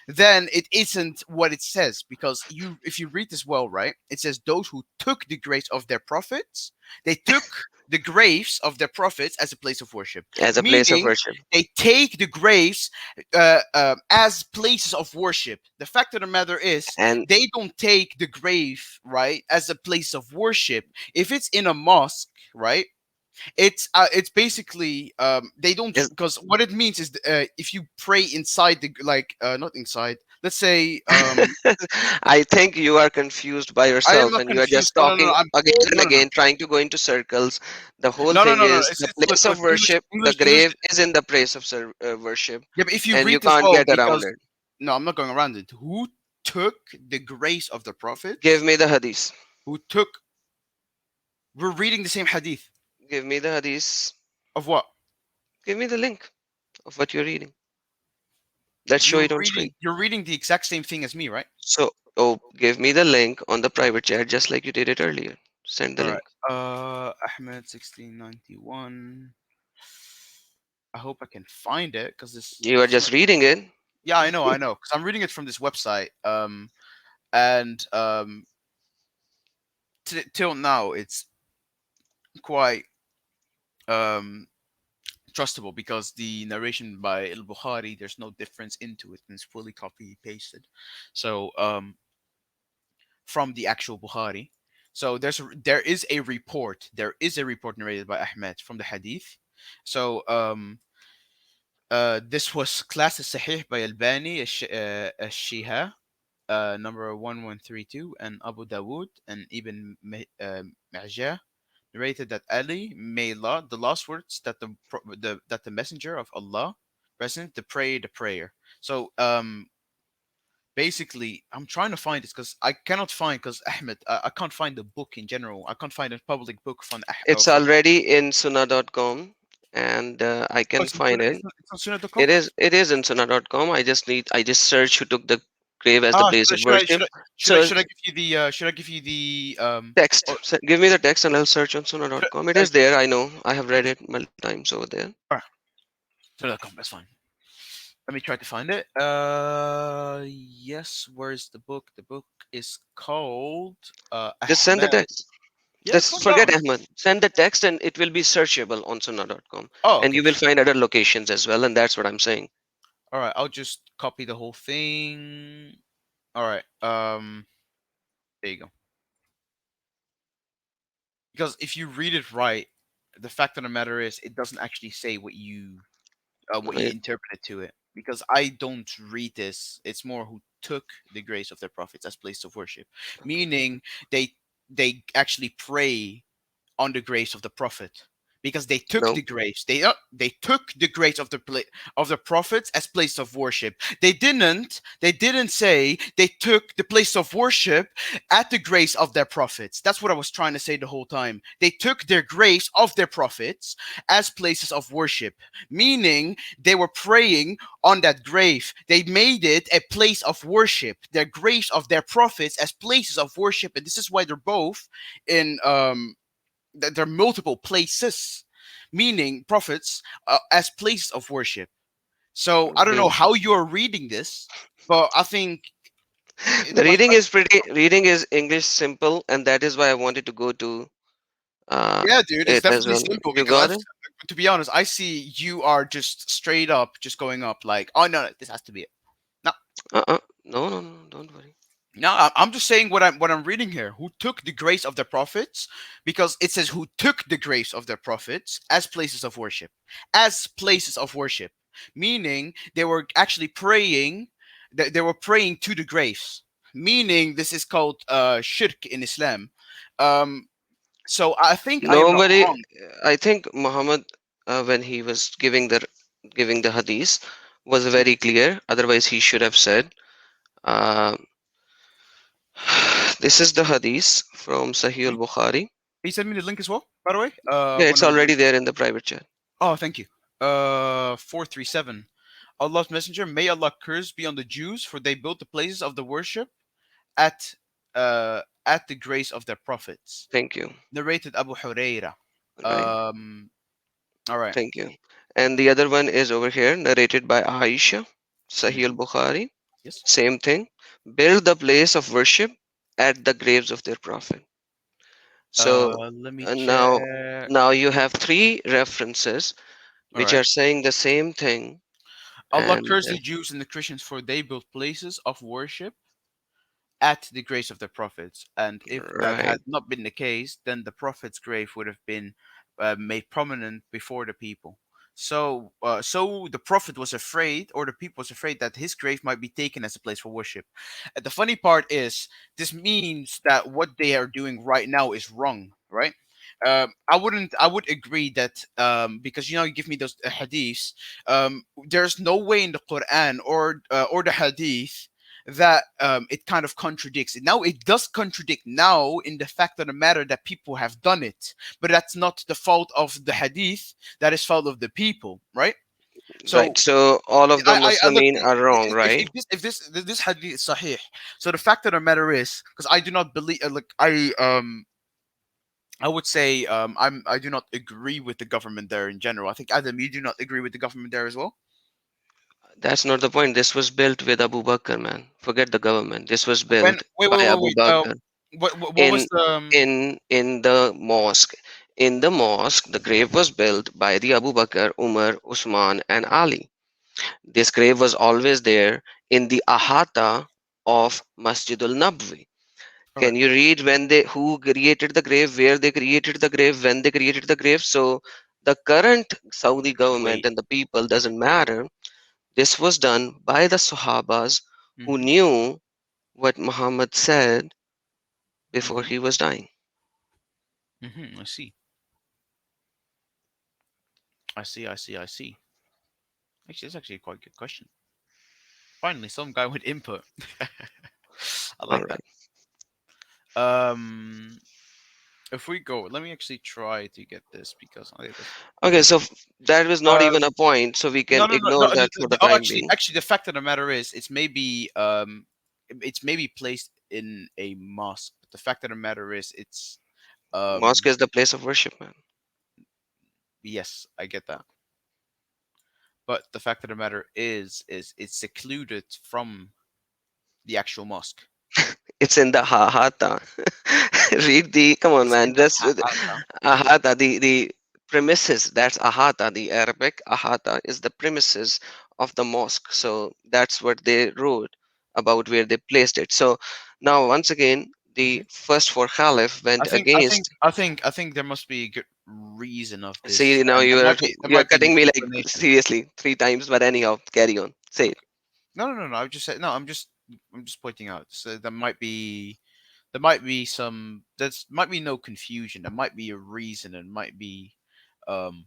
Speaker 4: then it isn't what it says. Because you, if you read this well, right, it says those who took the graves of their prophets, they took the graves of their prophets as a place of worship,
Speaker 1: As a place of
Speaker 4: meaning
Speaker 1: worship.
Speaker 4: they take the graves as places of worship. The fact of the matter is,
Speaker 1: And
Speaker 4: they don't take the grave, right, as a place of worship. If it's in a mosque, right, it's basically they don't,
Speaker 1: is
Speaker 4: because what it means is if you pray inside the, like not inside, let's say
Speaker 1: I think you are confused by
Speaker 4: I am
Speaker 1: yourself
Speaker 4: not
Speaker 1: and you are
Speaker 4: confused.
Speaker 1: just
Speaker 4: No, no, no,
Speaker 1: talking
Speaker 4: I'm
Speaker 1: again and
Speaker 4: no, no, no,
Speaker 1: again, trying to go into circles. The whole
Speaker 4: no, no,
Speaker 1: thing
Speaker 4: no, no.
Speaker 1: is the
Speaker 4: It's look,
Speaker 1: place of
Speaker 4: look, English,
Speaker 1: worship, the
Speaker 4: English, English.
Speaker 1: grave is in the place of worship,
Speaker 4: Yeah, but if you
Speaker 1: and you
Speaker 4: read this
Speaker 1: can't
Speaker 4: well,
Speaker 1: get around
Speaker 4: because
Speaker 1: it.
Speaker 4: no, I'm not going around it. Who took the grace of the
Speaker 1: Give
Speaker 4: prophets?
Speaker 1: me the hadith.
Speaker 4: Who took? We're reading the same hadith
Speaker 1: Give me the hadith.
Speaker 4: of what?
Speaker 1: Give me the link of what you're reading. Let's show it on screen.
Speaker 4: You're reading the exact same thing as me, right?
Speaker 1: So, oh, give me the link on the private chat just like you did it earlier. Send the
Speaker 4: All right.
Speaker 1: link.
Speaker 4: Ahmed 1691. I hope I can find it because
Speaker 1: You are
Speaker 4: this
Speaker 1: just
Speaker 4: web.
Speaker 1: reading it.
Speaker 4: Yeah, I know, because I'm reading it from this website. And till now it's quite um trustable because the narration by Al Bukhari, there's no difference into it, and it's fully copy pasted. So from the actual Bukhari. So there is a report. There is a report narrated by Ahmed from the Hadith. So this was classed as Sahih by Albani, Shiha, number 1132, and Abu Dawood and Ibn Majah narrated that Ali may Allah the last words that that the messenger of Allah present the prayer. So basically I'm trying to find this because I cannot find, because Ahmed, I can't find the book in general. I can't find a public book
Speaker 1: It's
Speaker 4: from
Speaker 1: already in Sunnah.com and I
Speaker 4: oh,
Speaker 1: can find it.
Speaker 4: it's on Sunnah.com.
Speaker 1: It is in Sunnah.com. I just search who took the grave as the
Speaker 4: Ah,
Speaker 1: place of worship.
Speaker 4: should
Speaker 1: So
Speaker 4: I give you the should I give you the
Speaker 1: text.
Speaker 4: or
Speaker 1: Give me the text and I'll search on
Speaker 4: should
Speaker 1: Sunnah.com. It
Speaker 4: I,
Speaker 1: is there. I know. I have read it multiple times over there.
Speaker 4: ah, Sunnah.com, that's fine. Let me try to find it. Yes, where's the book? The book is called
Speaker 1: Just send the
Speaker 4: Ahmed.
Speaker 1: text.
Speaker 4: Yeah,
Speaker 1: Just
Speaker 4: calm
Speaker 1: forget
Speaker 4: down.
Speaker 1: Ahmad. Send the text and it will be searchable on Sunnah.com.
Speaker 4: Oh,
Speaker 1: And
Speaker 4: okay.
Speaker 1: you will find other locations as well. And that's what I'm saying.
Speaker 4: All right, I'll just copy the whole thing. All right. There you go. Because if you read it right, the fact of the matter is it doesn't actually say what you
Speaker 1: Right?
Speaker 4: interpreted to it. Because I don't read this. It's more who took the grace of their prophets as place of worship, meaning they they actually pray on the grace of the prophet, because they took
Speaker 1: No.
Speaker 4: the grace. They took the grace of of the prophets as place of worship. They didn't say they took the place of worship at the grace of their prophets. That's what I was trying to say the whole time. They took their grace of their prophets as places of worship, meaning they were praying on that grave. They made it a place of worship. Their graves of their prophets as places of worship, and this is why they're both in there are multiple places, meaning prophets as places of worship. So I don't know
Speaker 1: The,
Speaker 4: how you're reading this, but I think it
Speaker 1: the
Speaker 4: must.
Speaker 1: reading is English simple. And that is why I wanted to go to uh,
Speaker 4: Yeah, dude, it's
Speaker 1: it as
Speaker 4: definitely
Speaker 1: well.
Speaker 4: simple
Speaker 1: You
Speaker 4: because
Speaker 1: got it?
Speaker 4: to be honest, I see you are just straight up just going up like, oh no, no, this has to be it. No,
Speaker 1: No, no, no. Don't worry.
Speaker 4: no, I'm just saying what I'm reading here. Who took the grace of the prophets? Because it says who took the grace of their prophets as places of worship, as places of worship, meaning they were actually praying. They were praying to the graves, meaning this is called shirk in Islam. Um, so I think I am not
Speaker 1: Nobody.
Speaker 4: wrong.
Speaker 1: I think Muhammad, when he was giving the hadith, was very clear. Otherwise, he should have said, uh, "This is the hadith from Sahih al-Bukhari."
Speaker 4: He sent me the link as well, by the way.
Speaker 1: Yeah,
Speaker 4: When
Speaker 1: it's
Speaker 4: I'm
Speaker 1: already there in the private chat.
Speaker 4: oh, thank you. 437. Allah's Messenger, may Allah curse be on the Jews, for they built the places of the worship at at the grace of their prophets.
Speaker 1: Thank you.
Speaker 4: Narrated Abu Huraira.
Speaker 1: Right.
Speaker 4: Um, all right.
Speaker 1: Thank you. And the other one is over here, narrated by Aisha, Sahih
Speaker 4: Mhm.
Speaker 1: al-Bukhari.
Speaker 4: Yes.
Speaker 1: Same thing. Build the place of worship at the graves of their prophet. So
Speaker 4: Let me
Speaker 1: now,
Speaker 4: check.
Speaker 1: now you have three references
Speaker 4: All
Speaker 1: which
Speaker 4: right.
Speaker 1: are saying the same thing,
Speaker 4: Allah
Speaker 1: and
Speaker 4: cursed the Jews and the Christians, for they built places of worship at the grace of the prophets. And if that
Speaker 1: right,
Speaker 4: had not been the case, then the prophet's grave would have been made prominent before the people. So the prophet was afraid, or the people was afraid, that his grave might be taken as a place for worship. And the funny part is, this means that what they are doing right now is wrong, right? I wouldn't. I would agree that because you give me those hadiths. There's no way in the Quran or the hadith that it kind of contradicts it. Now it does contradict now in the fact of the matter that people have done it, but that's not the fault of the hadith. That is fault of the people, right?
Speaker 1: right.
Speaker 4: So
Speaker 1: So all of the
Speaker 4: I look,
Speaker 1: Muslimin are wrong, right?
Speaker 4: if this hadith is sahih. So the fact of the matter is, because I do not believe, like I would say I do not agree with the government there in general. I think Adam, you do not agree with the government there as well.
Speaker 1: That's not the point. This was built with Abu Bakr, man. Forget the government. This was
Speaker 4: When
Speaker 1: built
Speaker 4: wait
Speaker 1: by
Speaker 4: wait wait
Speaker 1: Abu
Speaker 4: wait
Speaker 1: Bakr
Speaker 4: what was
Speaker 1: in
Speaker 4: the
Speaker 1: in the mosque. In the mosque, the grave was built by the Abu Bakr, Umar, Usman, and Ali. This grave was always there in the ahata of Masjidul Nabwi.
Speaker 4: all right?
Speaker 1: Can you read when they who created the grave, where they created the grave, when they created the grave? So the current Saudi government
Speaker 4: Wait.
Speaker 1: and the people doesn't matter. This was done by the Sahabas who
Speaker 4: Mm-hmm.
Speaker 1: knew what Muhammad said before
Speaker 4: Mm-hmm.
Speaker 1: he was dying.
Speaker 4: Mm-hmm. I see. I see. I see. I see. Actually, that's actually a quite good question. Finally, some guy with input. I
Speaker 1: All
Speaker 4: like that.
Speaker 1: right.
Speaker 4: Um, if we go, let me actually try to get this because I think that's
Speaker 1: Okay,
Speaker 4: okay.
Speaker 1: so that was not even a
Speaker 4: Um,
Speaker 1: point, so we
Speaker 4: no,
Speaker 1: can
Speaker 4: no, no,
Speaker 1: ignore
Speaker 4: no.
Speaker 1: that for the
Speaker 4: Oh,
Speaker 1: time being.
Speaker 4: actually, the fact of the matter is, it's maybe placed in a mosque. But the fact of the matter is, it's
Speaker 1: Mosque
Speaker 4: um,
Speaker 1: is the place of worship, man.
Speaker 4: yes, I get that. But the fact of the matter is it's secluded from the actual mosque.
Speaker 1: It's in the Ahata. Read the, come on,
Speaker 4: It's in
Speaker 1: man.
Speaker 4: the
Speaker 1: Just
Speaker 4: Ha'ata.
Speaker 1: Ahata, the premises. That's Ahata. The Arabic Ahata is the premises of the mosque. So that's what they wrote about where they placed it. So now, once again, the first four caliph went against.
Speaker 4: I think there must be a good reason of this,
Speaker 1: See, now
Speaker 4: and there
Speaker 1: you are
Speaker 4: might be an
Speaker 1: cutting me like
Speaker 4: explanation.
Speaker 1: seriously three times. But anyhow, carry on. Say it.
Speaker 4: No, no, no, no. I just said no. I'm just pointing out. So there might be some there's might be no confusion. There might be a reason, and might be um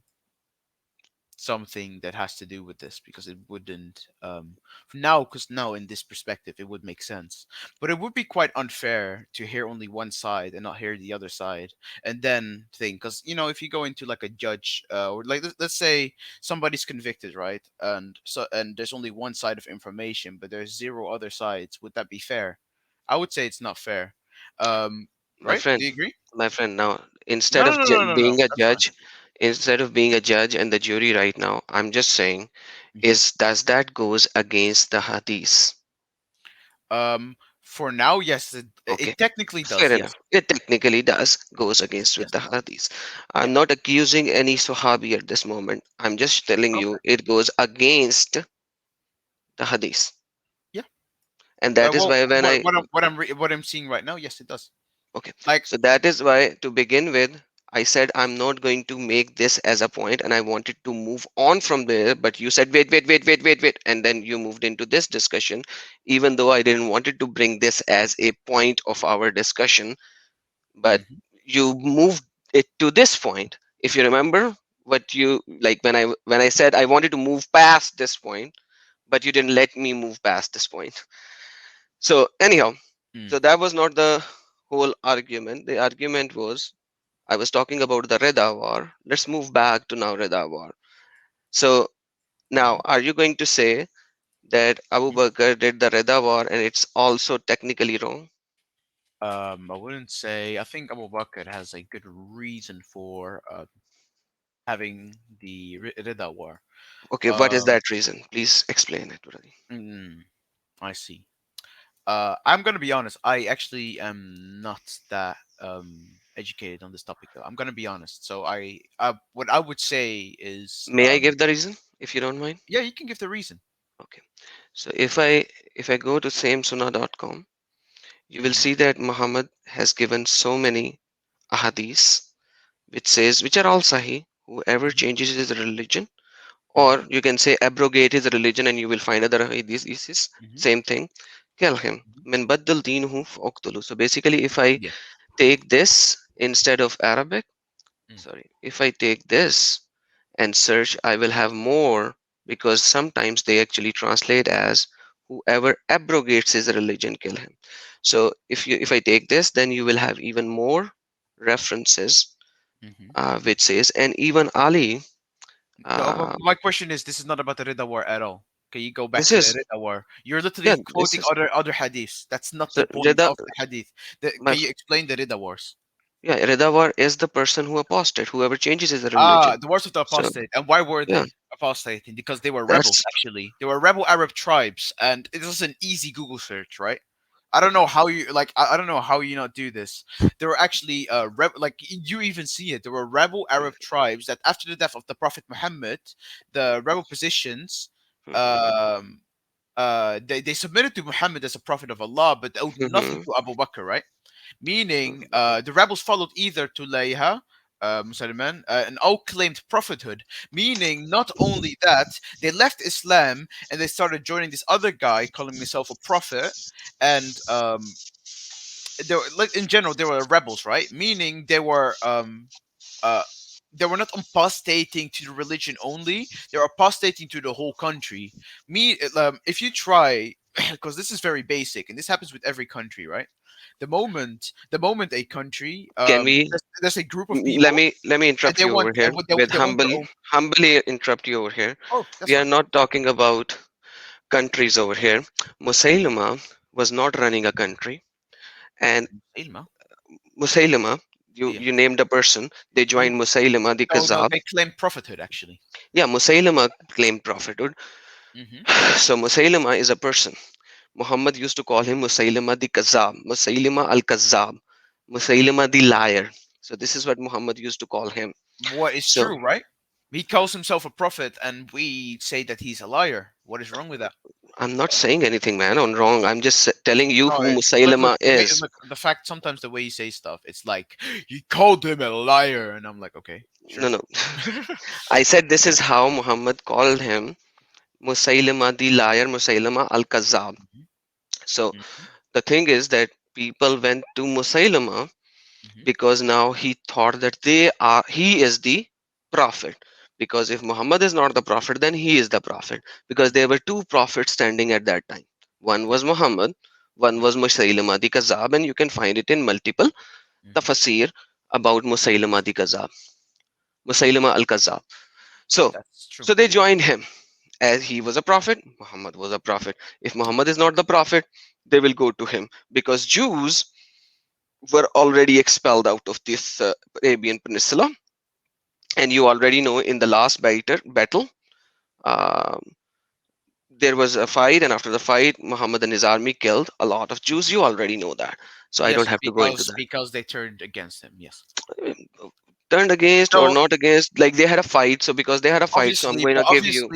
Speaker 4: something that has to do with this because it wouldn't for now because now in this perspective it would make sense, but it would be quite unfair to hear only one side and not hear the other side and then think because if you go into like a judge or like let's say somebody's convicted, right? And there's only one side of information but there's zero other sides. Would that be fair? I would say it's not fair. um
Speaker 1: My
Speaker 4: right,
Speaker 1: friend,
Speaker 4: do you agree?
Speaker 1: my friend, now
Speaker 4: No,
Speaker 1: instead
Speaker 4: no,
Speaker 1: of
Speaker 4: no, no, no, no,
Speaker 1: being a
Speaker 4: that's fine.
Speaker 1: judge, instead of being a judge and the jury right now, I'm just saying,
Speaker 4: Mhm.
Speaker 1: is does that goes against the hadith?
Speaker 4: For now, yes,
Speaker 1: Okay,
Speaker 4: it technically does.
Speaker 1: fair
Speaker 4: Yes,
Speaker 1: enough. It technically does goes against with
Speaker 4: yes,
Speaker 1: the hadith.
Speaker 4: yeah.
Speaker 1: I'm not accusing any Sahabi at this moment. I'm just telling
Speaker 4: Okay,
Speaker 1: you it goes against the hadith,
Speaker 4: yeah.
Speaker 1: and that is
Speaker 4: Well,
Speaker 1: why when I
Speaker 4: what I'm seeing right now, yes, it does.
Speaker 1: Okay,
Speaker 4: Like,
Speaker 1: so that is why to begin with, I said I'm not going to make this as a point and I wanted to move on from there, but you said wait, wait, wait, wait, wait, wait, and then you moved into this discussion, even though I didn't wanted to bring this as a point of our discussion, but
Speaker 4: mhm.
Speaker 1: you moved it to this point. If you remember what you like when I said I wanted to move past this point, but you didn't let me move past this point. So anyhow,
Speaker 4: Mm.
Speaker 1: so that was not the whole argument. The argument was I was talking about the Reda War. Let's move back to now Reda War. So Now, are you going to say that Abu Bakr did the Rida war and it's also technically wrong?
Speaker 4: I wouldn't say. I think Abu Bakr has a good reason for having the Rida war.
Speaker 1: Okay, what is
Speaker 4: Um,
Speaker 1: that reason? Please explain it, brother.
Speaker 4: mm, I see. I'm gonna be honest. I actually am not that educated on this topic, though. I'm gonna be honest. So what I would say is,
Speaker 1: May I give the reason, if you don't mind?
Speaker 4: yeah, you can give the reason.
Speaker 1: Okay. So if I go to samesunnah.com, you will
Speaker 4: Hmm.
Speaker 1: see that Muhammad has given so many ahadith which are all sahih. Whoever
Speaker 4: Hmm.
Speaker 1: changes his religion,
Speaker 4: Hmm.
Speaker 1: or you can say abrogate his religion, and you will find other hadiths. This is
Speaker 4: Hmm.
Speaker 1: same thing. Kill him.
Speaker 4: Hmm.
Speaker 1: Min baddal dinuhu faqtulu. So basically, if I
Speaker 4: Yeah.
Speaker 1: take this instead of Arabic,
Speaker 4: Mm.
Speaker 1: sorry, if I take this and search, I will have more, because sometimes they actually translate as whoever abrogates his religion, kill him. So if I take this, then you will have even more references,
Speaker 4: Hmm.
Speaker 1: which says, and even Ali,
Speaker 4: No, but
Speaker 1: uh,
Speaker 4: my question is, this is not about the Rida war at all. Can you go back
Speaker 1: this
Speaker 4: to the
Speaker 1: is,
Speaker 4: Rida war? You're
Speaker 1: yeah,
Speaker 4: literally
Speaker 1: this
Speaker 4: quoting
Speaker 1: is,
Speaker 4: other hadiths. That's not
Speaker 1: so
Speaker 4: the point
Speaker 1: Rida,
Speaker 4: of the hadith.
Speaker 1: my,
Speaker 4: Can you explain the Rida wars?
Speaker 1: yeah, Ridawar is the person who apostate, whoever changes his religion.
Speaker 4: The wars of the
Speaker 1: So
Speaker 4: apostate. And why were
Speaker 1: yeah,
Speaker 4: they apostating? Because they were rebels,
Speaker 1: that's
Speaker 4: actually. They were rebel Arab tribes, and it was an easy Google search, right? I don't know how you like. I don't know how you not do this. There were actually like you even see it. There were rebel Arab tribes that after the death of the Prophet Muhammad, the rebel positions,
Speaker 1: mhm,
Speaker 4: um, they submitted to Muhammad as a prophet of Allah, but owed nothing
Speaker 1: mhm,
Speaker 4: to Abu Bakr, right? Meaning
Speaker 1: mhm.
Speaker 4: the rebels followed either Tulayha, Musliman, and all claimed prophethood. Meaning, not only that, they left Islam and they started joining this other guy calling himself a prophet, and they were, like in general, they were rebels, right? Meaning uh, they were not apostating to the religion only; they were apostating to the whole country. If you try, because this is very basic, and this happens with every country, right? The moment a country,
Speaker 1: Can we
Speaker 4: there's a group of
Speaker 1: let
Speaker 4: people,
Speaker 1: me
Speaker 4: and
Speaker 1: interrupt you over here with
Speaker 4: they want their
Speaker 1: humble
Speaker 4: own.
Speaker 1: humbly interrupt you over here.
Speaker 4: Oh, that's
Speaker 1: We are
Speaker 4: fine.
Speaker 1: not talking about countries over here. Musaylima was not running a country, and
Speaker 4: Ilma.
Speaker 1: Musaylima, you
Speaker 4: Yeah.
Speaker 1: you named a person. They
Speaker 4: Mhm.
Speaker 1: joined Musaylima the
Speaker 4: No, no,
Speaker 1: Kazab.
Speaker 4: they claim prophethood actually.
Speaker 1: Yeah, Musaylima claimed prophethood.
Speaker 4: Hmm.
Speaker 1: So Musaylima is a person. Muhammad used to call him Musaylima the Kazab, Musaylima al Kazab, Musaylima the liar. So this is what Muhammad used to call him.
Speaker 4: What is
Speaker 1: So
Speaker 4: true, right? He calls himself a prophet, and we say that he's a liar. What is wrong with that?
Speaker 1: I'm not saying anything, man, on wrong. I'm just telling you
Speaker 4: No,
Speaker 1: who
Speaker 4: look,
Speaker 1: Musaylima is.
Speaker 4: look, the fact sometimes the way he says stuff, it's like he called him a liar, and I'm like, okay,
Speaker 1: No,
Speaker 4: sure.
Speaker 1: no. I said this is how Muhammad called him, Musaylima the liar, Musaylima al Kazab.
Speaker 4: Mhm,
Speaker 1: So
Speaker 4: mhm,
Speaker 1: the thing is that people went to Musaylima
Speaker 4: mhm,
Speaker 1: because now he thought that he is the prophet. Because if Muhammad is not the prophet, then he is the prophet. Because there were two prophets standing at that time. One was Muhammad, one was Musaylima the Kazab, and you can find it in multiple
Speaker 4: mhm.
Speaker 1: tafsir about Musaylima the Kazab, Musaylima al Kazab. So,
Speaker 4: That's true.
Speaker 1: so they
Speaker 4: Yeah.
Speaker 1: joined him as he was a prophet. Muhammad was a prophet. If Muhammad is not the prophet, they will go to him because Jews were already expelled out of this Arabian Peninsula. And you already know in the last battle, um, there was a fight, and after the fight, Muhammad and his army killed a lot of Jews. You already know that, so I don't
Speaker 4: Yes,
Speaker 1: have to go into that.
Speaker 4: because they turned against him. Yes.
Speaker 1: Turned against or
Speaker 4: So
Speaker 1: not against, like they had a fight. So because they had a fight, so I'm
Speaker 4: obviously,
Speaker 1: going to give you.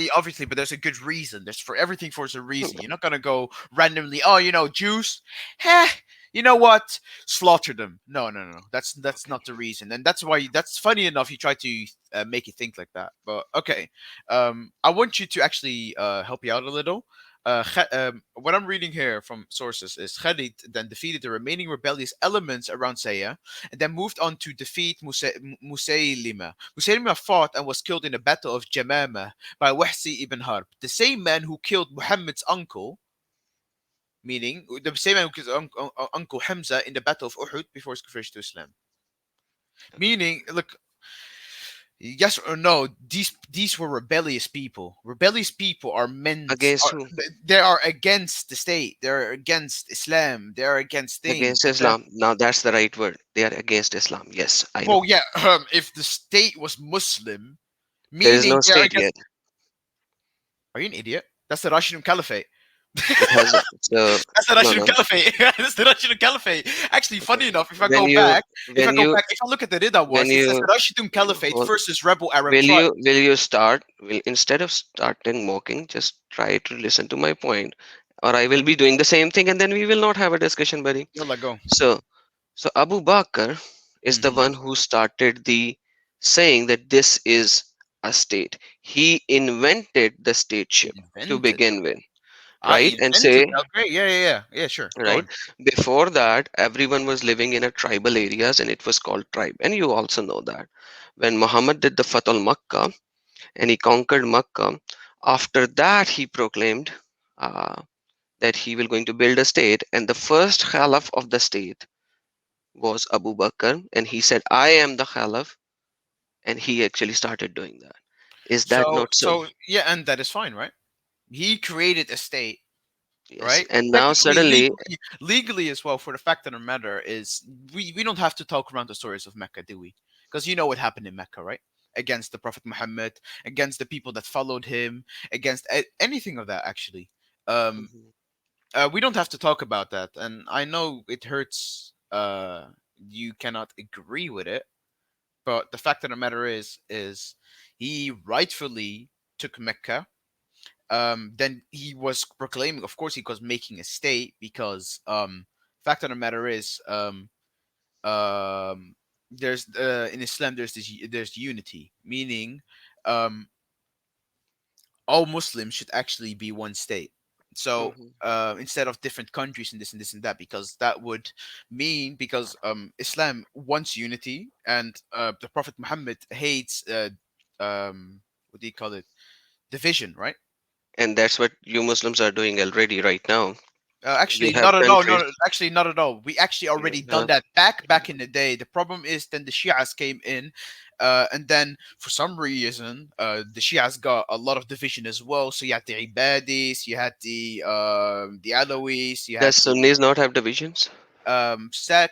Speaker 4: but there's a good reason. There's for everything for a reason.
Speaker 1: Hmm,
Speaker 4: You're not gonna go randomly. Oh, Jews. Heh. You know what? Slaughter them. No, no, no. That's
Speaker 1: okay.
Speaker 4: not the reason, and that's why. That's funny enough. You try to make it think like that, but okay. I want you to actually help you out a little. What I'm reading here from sources is Khalid then defeated the remaining rebellious elements around Saya and then moved on to defeat Musaylima. Musaylima fought and was killed in the Battle of Jamama by Wahsi ibn Harb, the same man who killed Muhammad's uncle, meaning the same man who killed uncle Hamza in the Battle of Uhud before his conversion to Islam. Meaning, look, Yes or no? These were rebellious people. Rebellious people are meant
Speaker 1: Against who?
Speaker 4: they are against the state. They're against Islam. They're against things.
Speaker 1: Against Islam. Now that's the right word. They are against Islam. Yes, I
Speaker 4: Well,
Speaker 1: know.
Speaker 4: yeah. If the state was Muslim,
Speaker 1: There is
Speaker 4: meaning
Speaker 1: no
Speaker 4: they're
Speaker 1: state
Speaker 4: against.
Speaker 1: yet.
Speaker 4: Are you an idiot? That's the Rashidun Caliphate.
Speaker 1: It has so
Speaker 4: That's the
Speaker 1: no
Speaker 4: Rashidun
Speaker 1: no.
Speaker 4: Caliphate. That's the Rashidun Caliphate. Actually, funny
Speaker 1: Okay.
Speaker 4: enough,
Speaker 1: When you when you
Speaker 4: if I look at the Rida
Speaker 1: when
Speaker 4: wars, it says
Speaker 1: you
Speaker 4: the Rashidun Caliphate
Speaker 1: hold,
Speaker 4: versus rebel Arab tribe.
Speaker 1: will you start will instead of starting mocking, just try to listen to my point, or I will be doing the same thing, and then we will not have a discussion, buddy.
Speaker 4: Yalla, go.
Speaker 1: So Abu Bakr is the
Speaker 4: Mm-hmm.
Speaker 1: one who started the saying that this is a state. He invented the stateship to
Speaker 4: Invented.
Speaker 1: begin with,
Speaker 4: I
Speaker 1: right? And
Speaker 4: invented.
Speaker 1: say,
Speaker 4: Okay, yeah. Sure. Go
Speaker 1: right,
Speaker 4: on.
Speaker 1: before that, everyone was living in a tribal areas and it was called tribe. And you also know that when Muhammad did the Fath Makkah and he conquered Makkah, after that he proclaimed uh, that he will going to build a state, and the first caliph of the state was Abu Bakr, and he said, I am the caliph, and he actually started doing that. Is that
Speaker 4: So,
Speaker 1: not so?
Speaker 4: yeah, and that is fine, right? He created a state,
Speaker 1: Yes.
Speaker 4: right?
Speaker 1: And now
Speaker 4: Technically,
Speaker 1: suddenly,
Speaker 4: legally as well. For the fact of the matter is, we don't have to talk around the stories of Mecca, do we? Because you know what happened in Mecca, right? Against the Prophet Muhammad, against the people that followed him, against anything of that. Actually, um,
Speaker 1: Mhm.
Speaker 4: we don't have to talk about that. And I know it hurts. You cannot agree with it, but the fact of the matter is he rightfully took Mecca. Then he was proclaiming, of course, he was making a state because fact of the matter is um, there's in Islam there's unity, meaning um, all Muslims should actually be one state. So
Speaker 1: Mhm.
Speaker 4: instead of different countries and this and this and that, because that would mean because Islam wants unity and the Prophet Muhammad hates what do you call it, division, right?
Speaker 1: And that's what you Muslims are doing already right now. You
Speaker 4: Actually,
Speaker 1: have
Speaker 4: not at all.
Speaker 1: countries,
Speaker 4: No, actually, not at all. We actually
Speaker 1: you
Speaker 4: already done
Speaker 1: have,
Speaker 4: that back in the day. The problem is then the Shias came in, and then for some reason, the Shias got a lot of division as well. So you had the Ibadis, you had the Alawis, you had
Speaker 1: does
Speaker 4: the
Speaker 1: Sunnis not have divisions?
Speaker 4: sad.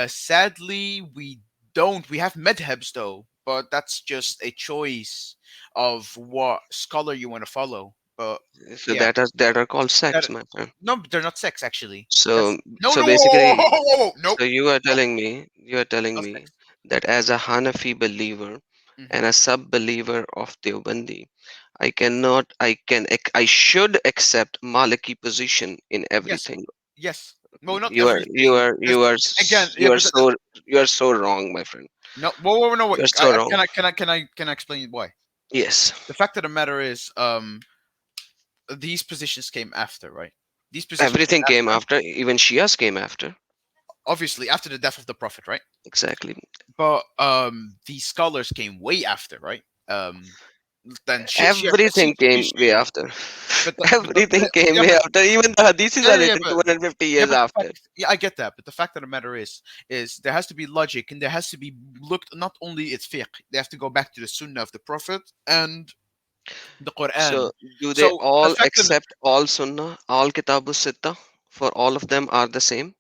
Speaker 4: Sadly, we don't. We have madhabs though, but that's just a choice of what scholar you want to follow. But
Speaker 1: So
Speaker 4: yeah,
Speaker 1: that are called
Speaker 4: that
Speaker 1: sects, my friend.
Speaker 4: no, they're not sex actually.
Speaker 1: So
Speaker 4: That's no,
Speaker 1: so
Speaker 4: no, whoa, whoa, whoa,
Speaker 1: basically,
Speaker 4: whoa, whoa, whoa, nope,
Speaker 1: so
Speaker 4: nope,
Speaker 1: you are telling
Speaker 4: not
Speaker 1: me
Speaker 4: sex.
Speaker 1: that as a Hanafi believer and
Speaker 4: Hmm.
Speaker 1: a sub believer of Deobandi, I cannot, I should accept Maliki position in
Speaker 4: Yes,
Speaker 1: everything.
Speaker 4: yes. No, not everything. Again, yeah,
Speaker 1: You are
Speaker 4: but
Speaker 1: so wrong, my friend.
Speaker 4: no, whoa, whoa, no. Wait.
Speaker 1: You are so wrong.
Speaker 4: Can I explain why?
Speaker 1: Yes,
Speaker 4: The fact of the matter is, these positions came after, right? These positions came
Speaker 1: everything came
Speaker 4: after,
Speaker 1: after. Even Shias came after.
Speaker 4: obviously, after the death of the Prophet, right?
Speaker 1: Exactly.
Speaker 4: But these scholars came way after, right? Then
Speaker 1: Everything came way after. Everything came
Speaker 4: yeah,
Speaker 1: way
Speaker 4: but
Speaker 1: after. Even the hadiths are
Speaker 4: yeah,
Speaker 1: written 250
Speaker 4: yeah,
Speaker 1: years
Speaker 4: but
Speaker 1: after.
Speaker 4: yeah, I get that. But the fact of the matter is there has to be logic, and there has to be looked not only its fiqh. They have to go back to the Sunnah of the Prophet and the Quran.
Speaker 1: So, do they
Speaker 4: So the
Speaker 1: all
Speaker 4: fact that
Speaker 1: accept all Sunnah, all Kitabus Sitta? For all of them are the same?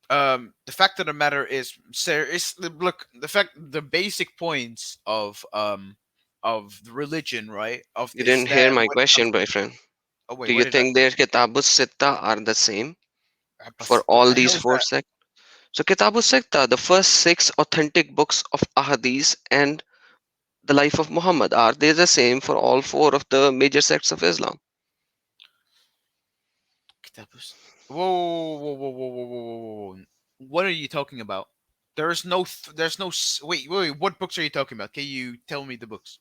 Speaker 4: the fact of the matter is, sir, is look the fact the basic points of the religion, right? Of
Speaker 1: You
Speaker 4: the
Speaker 1: didn't
Speaker 4: Islam
Speaker 1: hear my
Speaker 4: when it comes
Speaker 1: question,
Speaker 4: to
Speaker 1: my friend.
Speaker 4: oh wait,
Speaker 1: Do
Speaker 4: what
Speaker 1: you
Speaker 4: did I
Speaker 1: think their Kitabus Sitta are the same for
Speaker 4: what
Speaker 1: all
Speaker 4: the hell
Speaker 1: these
Speaker 4: is
Speaker 1: four
Speaker 4: that?
Speaker 1: sects? So, Kitabus Sitta, the first six authentic books of Ahadith and the life of Muhammad, are they the same for all four of the major sects of Islam?
Speaker 4: Kitabus. Whoa. What are you talking about? Wait. What books are you talking about? Can you tell me the books?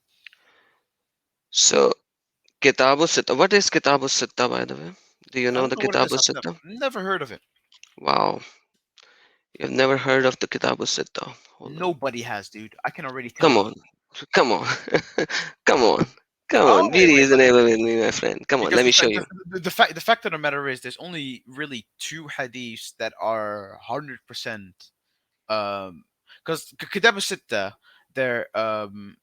Speaker 1: So, Kitabus Sitta, what is Kitabus Sitta, by the way? Do you
Speaker 4: I
Speaker 1: know
Speaker 4: don't
Speaker 1: the
Speaker 4: know what it is.
Speaker 1: Kitabus
Speaker 4: I've
Speaker 1: Sitta?
Speaker 4: never heard of it.
Speaker 1: Wow, you've never heard of the Kitabus Sitta. Hold on.
Speaker 4: Nobody has, dude. I can already tell
Speaker 1: Come
Speaker 4: you.
Speaker 1: on. Come on. Come on. Come
Speaker 4: Oh
Speaker 1: on. Be
Speaker 4: wait. Let me
Speaker 1: reasonable with me, my friend. Come on.
Speaker 4: because
Speaker 1: Let me show you.
Speaker 4: the fact of the matter is there's only really two hadiths that are 100% because Kitab Sitta,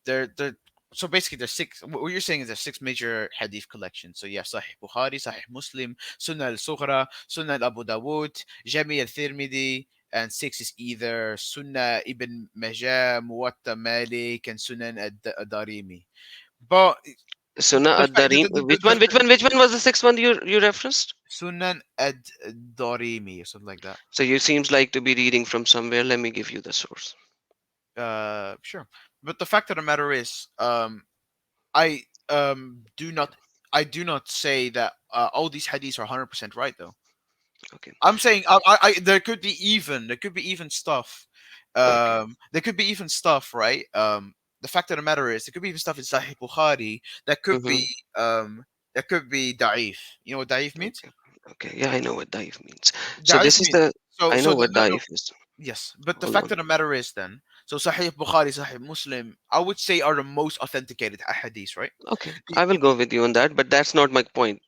Speaker 4: they're so basically there's six. What you're saying is there's six major hadith collections. So yeah, Sahih Bukhari, Sahih Muslim, Sunnah al-Sughra, Sunnah Abu Dawud, Jami al-Tirmidhi, and six is either Sunnah Ibn Majah, Muwatta Malik, and Sunan ad-Darimi. But
Speaker 1: Sunnah
Speaker 4: the fact
Speaker 1: ad-Darim. Which one was the sixth one you referenced?
Speaker 4: Sunan ad-Darimi or something like that.
Speaker 1: So you seems like to be reading from somewhere. Let me give you the source.
Speaker 4: Sure. But the fact of the matter is, I do not I do not say that all these hadiths are 100% right though.
Speaker 1: Okay.
Speaker 4: I'm saying there could be even stuff.
Speaker 1: Okay.
Speaker 4: There could be even stuff, right? The fact of the matter is there could be even stuff in Sahih Bukhari
Speaker 1: Mm-hmm.
Speaker 4: that could be da'if. You know what da'if means?
Speaker 1: Okay. Okay. Yeah, I know what daif means. So
Speaker 4: Da'if
Speaker 1: this is
Speaker 4: means
Speaker 1: the.
Speaker 4: so
Speaker 1: I
Speaker 4: so
Speaker 1: know
Speaker 4: the,
Speaker 1: what
Speaker 4: no, no,
Speaker 1: daif is.
Speaker 4: yes, but the
Speaker 1: Hold
Speaker 4: fact
Speaker 1: on.
Speaker 4: of the matter is then, so Sahih Bukhari, Sahih Muslim, I would say are the most authenticated hadiths, right?
Speaker 1: Okay,
Speaker 4: Y-
Speaker 1: I will go with you on that, but that's not my point.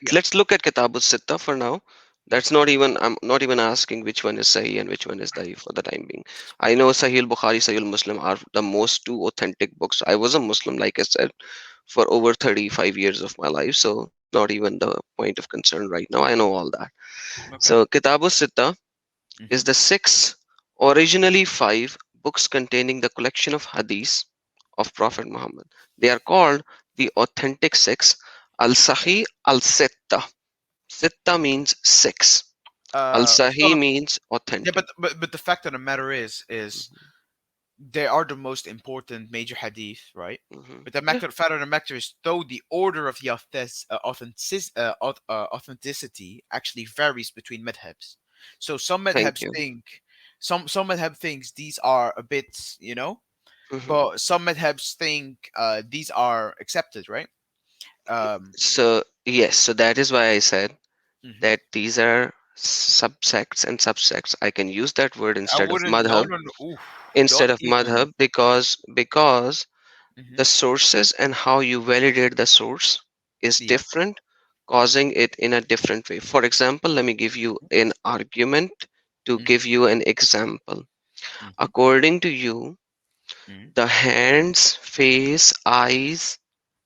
Speaker 4: Yeah.
Speaker 1: Let's look at Kitabus Sitta for now. That's not even I'm not even asking which one is Sahih and which one is Daif for the time being. I know Sahih al-Bukhari, Sahih Muslim are the most two authentic books. I was a Muslim, like I said, for over 35 years of my life, so it's not even the point of concern right now. I know all that.
Speaker 4: Okay.
Speaker 1: So Kitabus Sitta is
Speaker 4: Hmm.
Speaker 1: the six, originally five books containing the collection of hadiths of Prophet Muhammad. They are called the authentic six, Al Sahih Al Sitta. Sitta means six. Al Sahih
Speaker 4: So
Speaker 1: means
Speaker 4: yeah,
Speaker 1: authentic.
Speaker 4: but the fact of the matter is they are the most important major hadith, right? But the
Speaker 1: Yeah,
Speaker 4: fact of the matter is, though the order of the authenticity actually varies between madhabs. So some
Speaker 1: thank
Speaker 4: madhabs
Speaker 1: you.
Speaker 4: think some madhab thinks these are a bit,
Speaker 1: Mhm.
Speaker 4: but some madhabs think these are accepted, right? Um,
Speaker 1: So, yes, so that is why I said
Speaker 4: mhm.
Speaker 1: that these are subsects and subsects. I can use that word
Speaker 4: I
Speaker 1: instead of
Speaker 4: wouldn't. No,
Speaker 1: madhab,
Speaker 4: no, no. Oof,
Speaker 1: instead
Speaker 4: don't
Speaker 1: of
Speaker 4: even.
Speaker 1: madhab because
Speaker 4: Hmm.
Speaker 1: the sources and how you validate the source is
Speaker 4: Yeah.
Speaker 1: different, causing it in a different way. For example, let me give you an argument to
Speaker 4: Hmm.
Speaker 1: give you an example.
Speaker 4: Hmm.
Speaker 1: According to you,
Speaker 4: Hmm.
Speaker 1: the hands, face, eyes,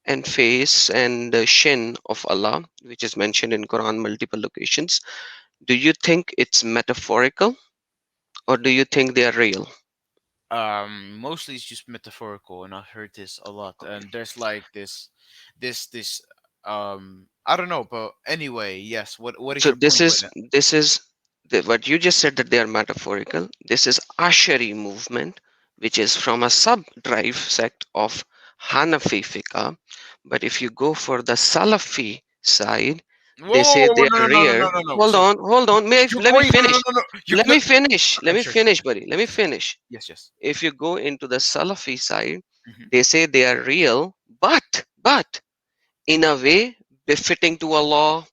Speaker 1: and face and the shin of Allah, which is mentioned in Quran multiple locations, do you think it's metaphorical or do you think they are real?
Speaker 4: Mostly it's just metaphorical, and I've heard this a lot. And there's like this I don't know, but anyway, yes. What is
Speaker 1: So
Speaker 4: your point with it?
Speaker 1: this is what you just said, that they are metaphorical. This is Ashari movement, which is from a sub drive sect of Hanafi fiqh. But if you go for the Salafi side,
Speaker 4: Whoa,
Speaker 1: they
Speaker 4: whoa,
Speaker 1: say
Speaker 4: whoa, whoa,
Speaker 1: they
Speaker 4: no,
Speaker 1: are
Speaker 4: no, no, no,
Speaker 1: real.
Speaker 4: no, no, no.
Speaker 1: Hold
Speaker 4: So
Speaker 1: on, hold on.
Speaker 4: you're
Speaker 1: Let me
Speaker 4: going. No, no,
Speaker 1: finish.
Speaker 4: no, no. You're
Speaker 1: Let
Speaker 4: good.
Speaker 1: me finish. Let
Speaker 4: Okay,
Speaker 1: me
Speaker 4: sure, sure.
Speaker 1: finish, buddy. Let me finish.
Speaker 4: Yes, yes.
Speaker 1: If you go into the Salafi side,
Speaker 4: Hmm.
Speaker 1: they say they are real, but in a way befitting to Allah.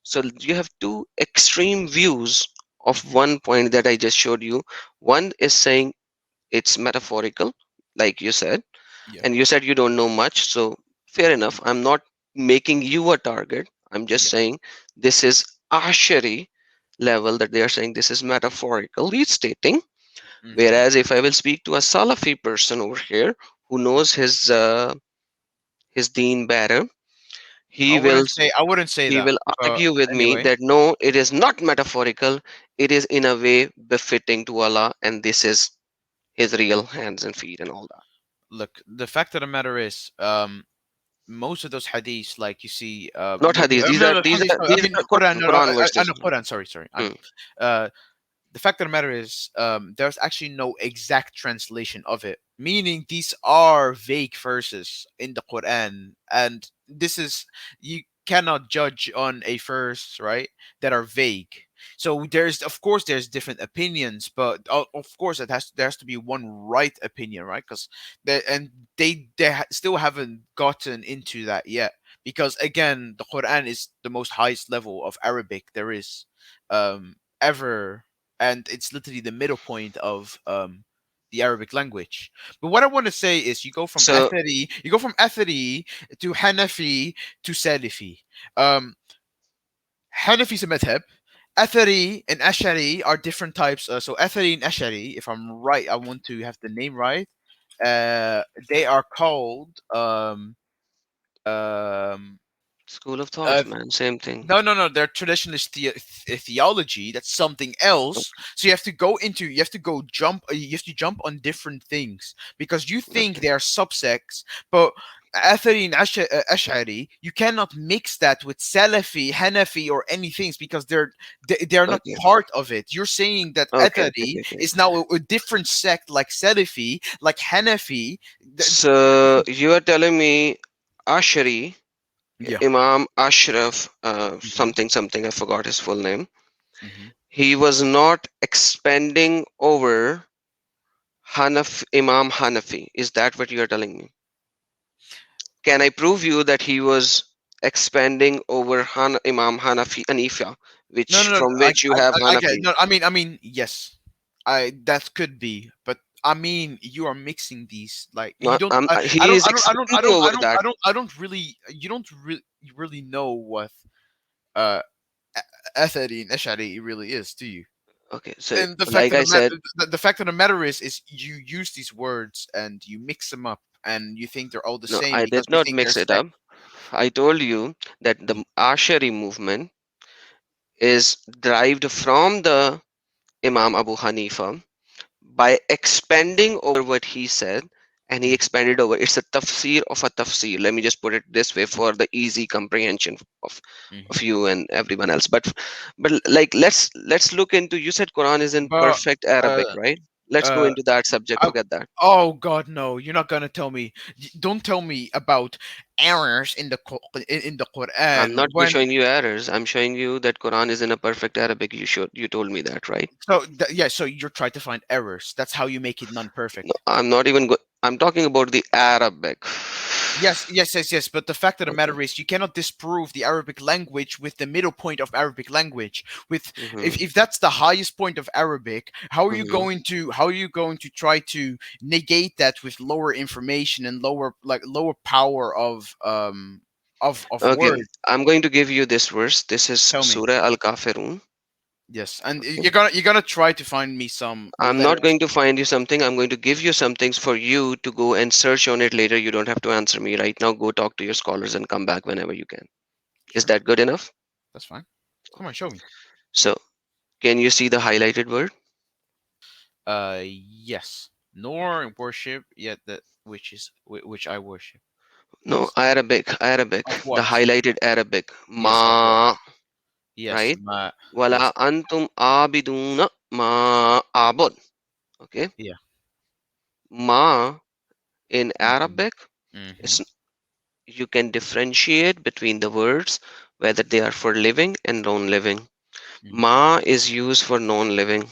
Speaker 1: So you have two extreme views of
Speaker 4: Hmm.
Speaker 1: one point that I just showed you. One is saying it's metaphorical, like you said,
Speaker 4: Yeah,
Speaker 1: and you said you don't know much. So fair enough. I'm not making you a target. I'm just
Speaker 4: yeah.
Speaker 1: saying this is Ashari level that they are saying this is metaphorical restating.
Speaker 4: Hmm.
Speaker 1: Whereas if I will speak to a Salafi person over here who knows his deen better, he will
Speaker 4: I wouldn't say
Speaker 1: he
Speaker 4: that.
Speaker 1: will
Speaker 4: But
Speaker 1: argue with me
Speaker 4: anyway,
Speaker 1: that no, it is not metaphorical. It is in a way befitting to Allah, and this is his real hands and feet and all that.
Speaker 4: look. The fact of the matter is, most of those hadiths, like you see,
Speaker 1: Not hadiths. These
Speaker 4: no,
Speaker 1: are
Speaker 4: no,
Speaker 1: these
Speaker 4: hadith.
Speaker 1: are
Speaker 4: I
Speaker 1: these
Speaker 4: mean,
Speaker 1: are
Speaker 4: Quran. No, no,
Speaker 1: Quran
Speaker 4: I
Speaker 1: verses.
Speaker 4: know Quran. Sorry, sorry. I
Speaker 1: Hmm.
Speaker 4: know. The fact of the matter is, there's actually no exact translation of it, meaning these are vague verses in the Quran, and this is you cannot judge on a verse, right, that are vague. So there's, of course, there's different opinions, but of course there has to be one right opinion, right? Because still haven't gotten into that yet, because again, the Quran is the most highest level of Arabic there is ever, and it's literally the middle point of the Arabic language. But what I want to say is,
Speaker 1: So
Speaker 4: You go from Athari to Hanafi to Salifi. Um, Hanafi is a madhab. Athari and Ashari are different types. So Athari and Ashari, if I'm right, I want to have the name right. uh, they are called um,
Speaker 1: School of
Speaker 4: uh,
Speaker 1: thought, man. Same thing.
Speaker 4: no, no, no. They're traditionalist theology. That's something else.
Speaker 1: Okay.
Speaker 4: So you have to go into, you have to go jump, you have to jump on different things because you think
Speaker 1: Okay.
Speaker 4: they are subsects. But Athari and Ash'ari, you cannot mix that with Salafi, Hanafi, or anything because they are not
Speaker 1: Okay.
Speaker 4: part of it. You're saying that
Speaker 1: Okay. Okay.
Speaker 4: Athari
Speaker 1: Okay. Okay.
Speaker 4: is now a different sect like Salafi, like Hanafi.
Speaker 1: So you are telling me Ashari,
Speaker 4: Yeah.
Speaker 1: Imam Ashraf,
Speaker 4: Hmm.
Speaker 1: something something. I forgot his full name.
Speaker 4: Hmm.
Speaker 1: He was not expanding over Imam Hanafi. Is that what you are telling me? Can I prove you that he was expanding over Imam Hanafi Anifa,
Speaker 4: No,
Speaker 1: which
Speaker 4: no, no.
Speaker 1: from which you have
Speaker 4: I get.
Speaker 1: Hanafi?
Speaker 4: No, I mean, yes, I that could be, but I mean, you are mixing these. Like, you
Speaker 1: No,
Speaker 4: don't. I
Speaker 1: he
Speaker 4: don't.
Speaker 1: is expanding over that.
Speaker 4: I don't really. You don't really know what uh Athari and Ash'ari really is, do you?
Speaker 1: Okay, so
Speaker 4: And the fact
Speaker 1: like
Speaker 4: of
Speaker 1: I
Speaker 4: the matter,
Speaker 1: said,
Speaker 4: the fact of the matter is, you use these words and you mix them up, and you think they're all the
Speaker 1: no,
Speaker 4: same
Speaker 1: I
Speaker 4: because
Speaker 1: did
Speaker 4: you
Speaker 1: not
Speaker 4: think they're
Speaker 1: mix it
Speaker 4: sect.
Speaker 1: up. I told you that the Ashari movement is derived from the Imam Abu Hanifa by expanding over what he said, and he
Speaker 4: Mhm.
Speaker 1: expanded over. It's a tafsir of a tafsir. Let me just put it this way for the easy comprehension of
Speaker 4: Mhm.
Speaker 1: you and everyone else. But like let's look into. You said Quran is in
Speaker 4: But
Speaker 1: perfect Arabic,
Speaker 4: uh,
Speaker 1: right? Let's go
Speaker 4: uh,
Speaker 1: into that subject.
Speaker 4: I,
Speaker 1: Forget that.
Speaker 4: oh God, no! You're not gonna tell me. Don't tell me about errors in the in the
Speaker 1: I'm
Speaker 4: Quran
Speaker 1: not
Speaker 4: when.
Speaker 1: showing you errors. I'm showing you that Quran is in a perfect Arabic. You told me that, right?
Speaker 4: So yeah, so you're trying to find errors. That's how you make it
Speaker 1: No,
Speaker 4: non-perfect.
Speaker 1: I'm not even. I'm talking about the Arabic.
Speaker 4: Yes, yes, yes, yes. But the fact of the
Speaker 1: Okay.
Speaker 4: matter is, you cannot disprove the Arabic language with the middle point of Arabic language. With
Speaker 1: Mm-hmm.
Speaker 4: if that's the highest point of Arabic,
Speaker 1: Mm-hmm.
Speaker 4: how are you going to try to negate that with lower information and lower power of
Speaker 1: Okay,
Speaker 4: words?
Speaker 1: I'm going to give you this verse. This is
Speaker 4: Tell me.
Speaker 1: Surah Al Kafirun.
Speaker 4: Yes, and
Speaker 1: Okay.
Speaker 4: you're gonna try to find me some
Speaker 1: I'm not
Speaker 4: letters.
Speaker 1: going to find you something. I'm going to give you some things for you to go and search on it later. You don't have to answer me right now. Go talk to your scholars and come back whenever you can. Is
Speaker 4: Sure,
Speaker 1: that good enough?
Speaker 4: that's fine. Come on, show me.
Speaker 1: So, can you see the highlighted word?
Speaker 4: Yes. Nor worship yet that which is which I worship.
Speaker 1: No,
Speaker 4: Yes.
Speaker 1: Arabic, Arabic.
Speaker 4: Of
Speaker 1: The
Speaker 4: what?
Speaker 1: highlighted Arabic.
Speaker 4: Yes. Of what?
Speaker 1: Ma,
Speaker 4: Yes.
Speaker 1: right?
Speaker 4: Ma. Yes.
Speaker 1: Wala antum abiduna ma abud. Okay.
Speaker 4: Yeah.
Speaker 1: Ma in
Speaker 4: Mm-hmm.
Speaker 1: Arabic,
Speaker 4: Mm-hmm.
Speaker 1: it's, you can differentiate between the words whether they are for living and non-living.
Speaker 4: Mm-hmm.
Speaker 1: Ma is used for non-living,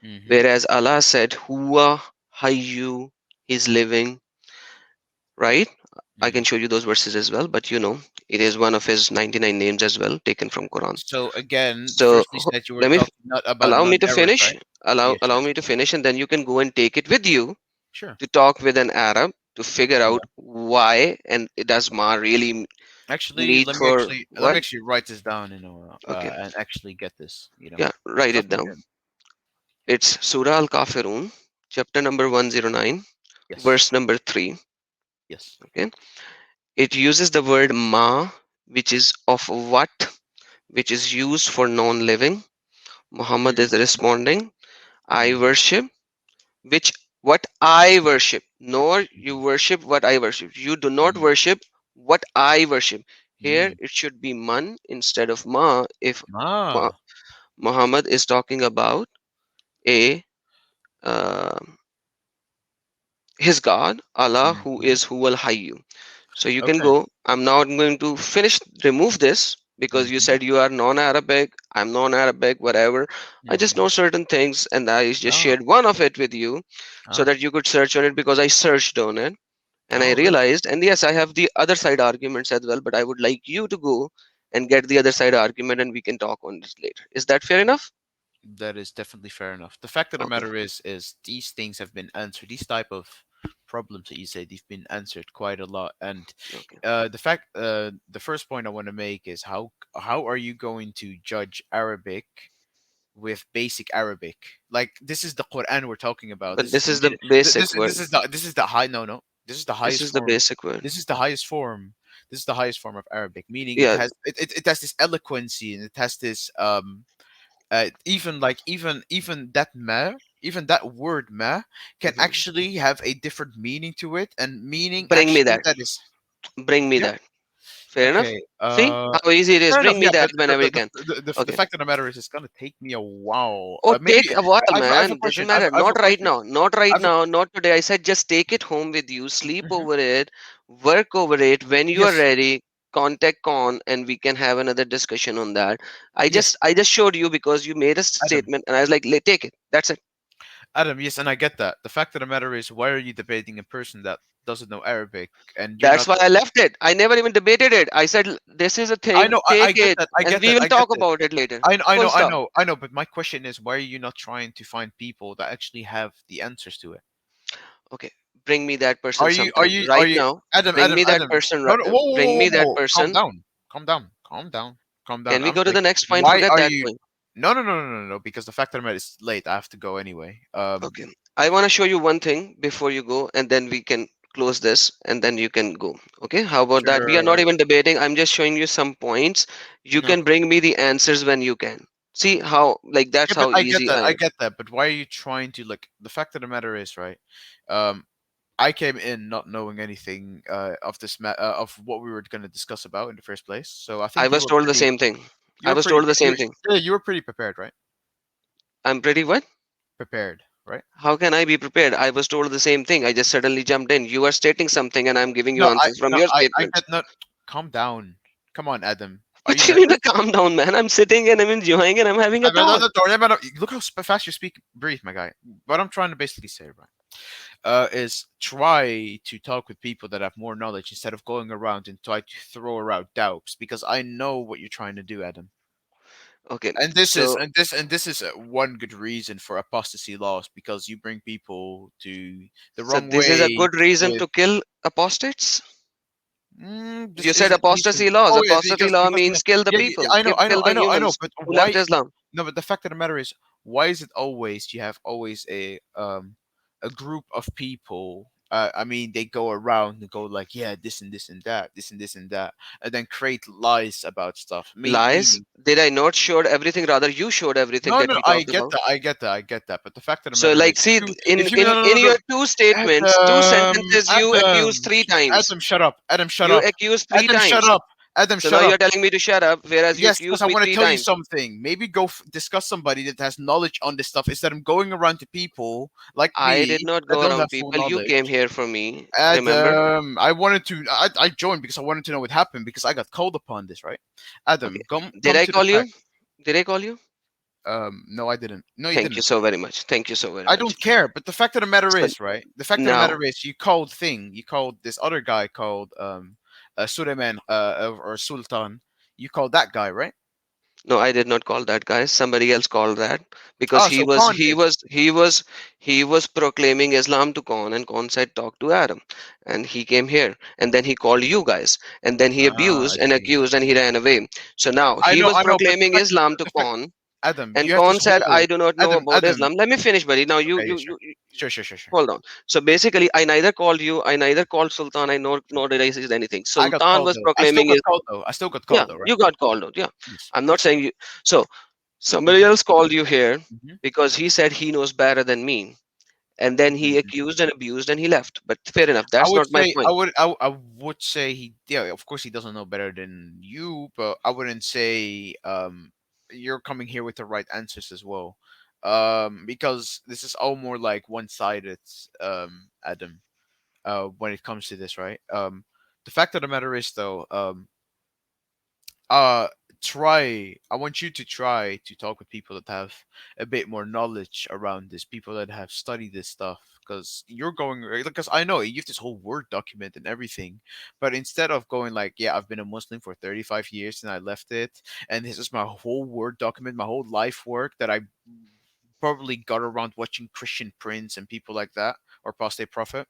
Speaker 4: Mm-hmm.
Speaker 1: whereas Allah said Huwa Hayyu is living, right? I
Speaker 4: Mm-hmm.
Speaker 1: can show you those verses as well, but it is one of his 99 names as well, taken from Quran.
Speaker 4: So again,
Speaker 1: So
Speaker 4: first you said you were
Speaker 1: let me
Speaker 4: talking not about
Speaker 1: allow me to
Speaker 4: non-errors,
Speaker 1: finish.
Speaker 4: right?
Speaker 1: Allow
Speaker 4: Yes.
Speaker 1: allow
Speaker 4: Yes.
Speaker 1: me to finish, and then you can go and take it with you
Speaker 4: Sure.
Speaker 1: to talk with an Arab to figure
Speaker 4: Yeah.
Speaker 1: out why and does Ma really
Speaker 4: Actually,
Speaker 1: need for
Speaker 4: let me
Speaker 1: what?
Speaker 4: actually write this down,
Speaker 1: Okay,
Speaker 4: and actually get this,
Speaker 1: yeah, write
Speaker 4: That's
Speaker 1: it down.
Speaker 4: okay.
Speaker 1: It's Surah Al Kafirun, chapter number 109,
Speaker 4: Yes.
Speaker 1: verse number 3.
Speaker 4: Yes.
Speaker 1: Okay, it uses the word Ma, which is of what, which is used for non living. Muhammad is
Speaker 4: Mm-hmm.
Speaker 1: responding, I
Speaker 4: Mm-hmm.
Speaker 1: worship, which what I worship, nor you worship what I worship. You do not
Speaker 4: Mm-hmm.
Speaker 1: worship what I worship. Here
Speaker 4: Mm-hmm.
Speaker 1: it should be Man instead of Ma if Ma,
Speaker 4: Ah.
Speaker 1: Muhammad is talking about a uh, his God, Allah, who
Speaker 4: Mm-hmm.
Speaker 1: is Huwal Hayyu. So you can
Speaker 4: Okay.
Speaker 1: go. I'm now going to finish, remove this because you
Speaker 4: Mm-hmm.
Speaker 1: said you are non Arabic, I'm non Arabic, whatever. I just
Speaker 4: Mm-hmm.
Speaker 1: know certain things and I just
Speaker 4: Oh.
Speaker 1: shared one of it with you so
Speaker 4: Oh.
Speaker 1: that you could search on it because I searched on it and I
Speaker 4: Oh, really?
Speaker 1: realized, and yes, I have the other side arguments as well, but I would like you to go and get the other side argument and we can talk on this later. Is that fair enough?
Speaker 4: That is definitely fair enough. The fact of the
Speaker 1: Okay,
Speaker 4: matter is these things have been answered. These type of problems that you say they've been answered quite a lot. And
Speaker 1: okay.
Speaker 4: the first point I want to make is how are you going to judge Arabic with basic Arabic. Like this is the Quran we're talking about.
Speaker 1: But
Speaker 4: This is
Speaker 1: this
Speaker 4: the
Speaker 1: is the basic word.
Speaker 4: this is the high no no. This is the
Speaker 1: This
Speaker 4: highest
Speaker 1: is the
Speaker 4: form.
Speaker 1: basic word.
Speaker 4: This is the highest form. This is the highest form of Arabic, meaning
Speaker 1: Yeah,
Speaker 4: it has this eloquency and it has this even like even that ma even that word ma can
Speaker 1: mhm.
Speaker 4: actually have a different meaning to it, and meaning
Speaker 1: Bring me
Speaker 4: actually
Speaker 1: that.
Speaker 4: that is
Speaker 1: Bring me
Speaker 4: yeah.
Speaker 1: that. Fair enough.
Speaker 4: Okay.
Speaker 1: See how easy it is.
Speaker 4: Fair enough.
Speaker 1: Bring me
Speaker 4: Yeah,
Speaker 1: that
Speaker 4: but
Speaker 1: whenever you can.
Speaker 4: the
Speaker 1: Okay.
Speaker 4: fact of the matter is, it's gonna take me a while.
Speaker 1: Oh,
Speaker 4: Maybe
Speaker 1: take a while,
Speaker 4: I have a
Speaker 1: man. Doesn't
Speaker 4: question. I
Speaker 1: matter.
Speaker 4: have a
Speaker 1: Not right
Speaker 4: question.
Speaker 1: now. Not
Speaker 4: I
Speaker 1: right
Speaker 4: have a
Speaker 1: now. Not today. I said just take it home with you, sleep
Speaker 4: mhm.
Speaker 1: over it, work over it. When you are
Speaker 4: Yes,
Speaker 1: ready, contact Con and we can have another discussion on that. I
Speaker 4: yes,
Speaker 1: just I just showed you because you made a
Speaker 4: Adam,
Speaker 1: statement and I was like, Take it." That's it.
Speaker 4: Adam. Yes, and I get that. The fact of the matter is, why are you debating a person that doesn't know Arabic and you're
Speaker 1: That's
Speaker 4: not?
Speaker 1: why I left it. I never even debated it. I said, This is a
Speaker 4: I
Speaker 1: thing,
Speaker 4: know. I
Speaker 1: take
Speaker 4: get
Speaker 1: it,
Speaker 4: that. I
Speaker 1: and
Speaker 4: get
Speaker 1: we
Speaker 4: that.
Speaker 1: will
Speaker 4: I get
Speaker 1: talk
Speaker 4: that.
Speaker 1: about it later.
Speaker 4: I
Speaker 1: Full
Speaker 4: know. I
Speaker 1: stop.
Speaker 4: know. I know. But my question is, why are you not trying to find people that actually have the answers to it?
Speaker 1: Okay, bring me that person
Speaker 4: Are you? Are
Speaker 1: sometime.
Speaker 4: you? Are
Speaker 1: Right
Speaker 4: you?
Speaker 1: now,
Speaker 4: Adam.
Speaker 1: bring
Speaker 4: Adam.
Speaker 1: me that
Speaker 4: Adam.
Speaker 1: person.
Speaker 4: No, no. Whoa,
Speaker 1: Bring
Speaker 4: whoa, whoa,
Speaker 1: me
Speaker 4: whoa,
Speaker 1: that
Speaker 4: whoa. Calm
Speaker 1: person.
Speaker 4: down. Calm down. Calm down. Calm down.
Speaker 1: Can we
Speaker 4: I'm
Speaker 1: go to
Speaker 4: saying,
Speaker 1: the next point?
Speaker 4: why
Speaker 1: Forget
Speaker 4: are
Speaker 1: that
Speaker 4: you?
Speaker 1: point.
Speaker 4: No, no, no, no, no, no. Because the fact that I'm at is late. I have to go anyway.
Speaker 1: Okay. I want to show you one thing before you go, and then we can close this, and then you can go. Okay. How about that? We are not
Speaker 4: Sure.
Speaker 1: even debating. I'm just showing you some points. You
Speaker 4: No.
Speaker 1: can bring me the answers when you can. See how, like, that's
Speaker 4: Yeah, but
Speaker 1: how
Speaker 4: I get
Speaker 1: easy
Speaker 4: that.
Speaker 1: I
Speaker 4: I
Speaker 1: am.
Speaker 4: get that. But why are you trying to like? The fact of the matter is, right? Um, I came in not knowing anything of what we were going to discuss about in the first place. So I
Speaker 1: I
Speaker 4: think
Speaker 1: was told the same thing. I was told the same thing.
Speaker 4: you were pretty prepared, right?
Speaker 1: I'm pretty what?
Speaker 4: Prepared, right?
Speaker 1: How can I be prepared? I was told the same thing. I just suddenly jumped in. You are stating something, and I'm giving you answers from your
Speaker 4: I
Speaker 1: statements.
Speaker 4: get not. Calm down. Come on, Adam. Are
Speaker 1: What
Speaker 4: you
Speaker 1: do you
Speaker 4: not?
Speaker 1: mean to calm down, man? I'm sitting and I'm enjoying and I'm having a thought.
Speaker 4: Look how fast you speak. Breathe, my guy. What I'm trying to basically say, right, is try to talk with people that have more knowledge instead of going around and try to throw around doubts. Because I know what you're trying to do, Adam.
Speaker 1: Okay,
Speaker 4: And this is
Speaker 1: so
Speaker 4: one good reason for apostasy laws, because you bring people to the
Speaker 1: so
Speaker 4: wrong
Speaker 1: this is a
Speaker 4: way
Speaker 1: good reason
Speaker 4: with
Speaker 1: to kill apostates.
Speaker 4: this
Speaker 1: You said
Speaker 4: isn't reason.
Speaker 1: apostasy laws.
Speaker 4: Oh yeah,
Speaker 1: Apostasy law
Speaker 4: yeah,
Speaker 1: means kill the
Speaker 4: yeah,
Speaker 1: people,
Speaker 4: I know,
Speaker 1: kill the
Speaker 4: I know.
Speaker 1: humans
Speaker 4: But
Speaker 1: who left
Speaker 4: why?
Speaker 1: Islam.
Speaker 4: No, but the fact of the matter is, why is it always you have always a group of people? I mean, they go around and go like, yeah, this and this and that, this and this and that, and then create lies about stuff.
Speaker 1: Lies?
Speaker 4: Meaning,
Speaker 1: Did I not showed everything? Rather, you showed everything
Speaker 4: no,
Speaker 1: that
Speaker 4: no,
Speaker 1: he
Speaker 4: I
Speaker 1: talked
Speaker 4: get
Speaker 1: about.
Speaker 4: that, I get that, I get that. But the fact of the
Speaker 1: So,
Speaker 4: matter
Speaker 1: like,
Speaker 4: is,
Speaker 1: see, in
Speaker 4: if you
Speaker 1: in
Speaker 4: no, no,
Speaker 1: in
Speaker 4: no, no,
Speaker 1: your two statements, two
Speaker 4: Adam,
Speaker 1: sentences, you accused three times.
Speaker 4: Adam, shut up, Adam, shut
Speaker 1: You
Speaker 4: up,
Speaker 1: accused three
Speaker 4: Adam, shut
Speaker 1: times.
Speaker 4: up, Adam,
Speaker 1: So now
Speaker 4: shut up.
Speaker 1: you're telling me to shut up, whereas you
Speaker 4: Yes, because
Speaker 1: accused
Speaker 4: I
Speaker 1: me
Speaker 4: want to
Speaker 1: three
Speaker 4: tell you
Speaker 1: times.
Speaker 4: something. Maybe go discuss somebody that has knowledge on this stuff instead of going around to people like
Speaker 1: I
Speaker 4: me
Speaker 1: did not
Speaker 4: that
Speaker 1: go
Speaker 4: don't have
Speaker 1: around
Speaker 4: full
Speaker 1: people. You came
Speaker 4: knowledge.
Speaker 1: here for me.
Speaker 4: And
Speaker 1: Remember?
Speaker 4: I wanted to. I joined because I wanted to know what happened because I got called upon this. Right,
Speaker 1: Okay.
Speaker 4: Adam,
Speaker 1: Did
Speaker 4: come
Speaker 1: I
Speaker 4: to the
Speaker 1: call
Speaker 4: fact.
Speaker 1: you? Did I call you?
Speaker 4: No, I didn't. No, you
Speaker 1: Thank you
Speaker 4: didn't.
Speaker 1: so very much. Thank you so very
Speaker 4: I
Speaker 1: much.
Speaker 4: don't care. But the fact of the matter
Speaker 1: So
Speaker 4: is, right? The fact of the
Speaker 1: now,
Speaker 4: matter is, you called this other guy called Suleiman or Sultan. You called that guy, right?
Speaker 1: no, I did not call that guy. Somebody else called that because
Speaker 4: Ah,
Speaker 1: he
Speaker 4: so
Speaker 1: was
Speaker 4: Khan
Speaker 1: he
Speaker 4: did.
Speaker 1: was he was he was proclaiming Islam to Khan, and Khan said talk to Adam, and he came here, and then he called you guys, and then he
Speaker 4: Ah,
Speaker 1: abused
Speaker 4: I
Speaker 1: and
Speaker 4: see.
Speaker 1: accused, and he ran away. So now he was
Speaker 4: I know, but
Speaker 1: proclaiming Islam to
Speaker 4: the fact,
Speaker 1: Khan,
Speaker 4: Adam,
Speaker 1: and
Speaker 4: you have
Speaker 1: Khan
Speaker 4: this
Speaker 1: said I
Speaker 4: whole
Speaker 1: do not know about
Speaker 4: Adam.
Speaker 1: Islam. Let me finish, buddy. Now
Speaker 4: Okay, yeah, sure, sure.
Speaker 1: hold on. So basically, I neither called you, I neither called Sultan, I nor did I say anything.
Speaker 4: I got
Speaker 1: Sultan
Speaker 4: called
Speaker 1: was
Speaker 4: though. I still
Speaker 1: proclaiming
Speaker 4: got
Speaker 1: is
Speaker 4: called though. I still got
Speaker 1: yeah,
Speaker 4: called though, right?
Speaker 1: you got called out. Yeah,
Speaker 4: Yes.
Speaker 1: I'm not saying you. So somebody
Speaker 4: hmm
Speaker 1: else called you here
Speaker 4: hmm
Speaker 1: because he said he knows better than me, and then he
Speaker 4: hmm
Speaker 1: accused and abused and he left. But fair enough.
Speaker 4: I
Speaker 1: That's
Speaker 4: would
Speaker 1: not my
Speaker 4: say
Speaker 1: point.
Speaker 4: I would say he yeah, of course he doesn't know better than you, but I wouldn't say you're coming here with the right answers as well. Because this is all more like one-sided, Adam, when it comes to this, right? The fact of the matter is though, uh I want you to try to talk with people that have a bit more knowledge around this, people that have studied this stuff, because you're going because I know you have this whole word document and everything, but instead of going like, yeah, I've been a Muslim for 35 years and I left it, and this is my whole word document, my whole life work that I probably got around watching Christian Prince and people like that, or Prostate Prophet.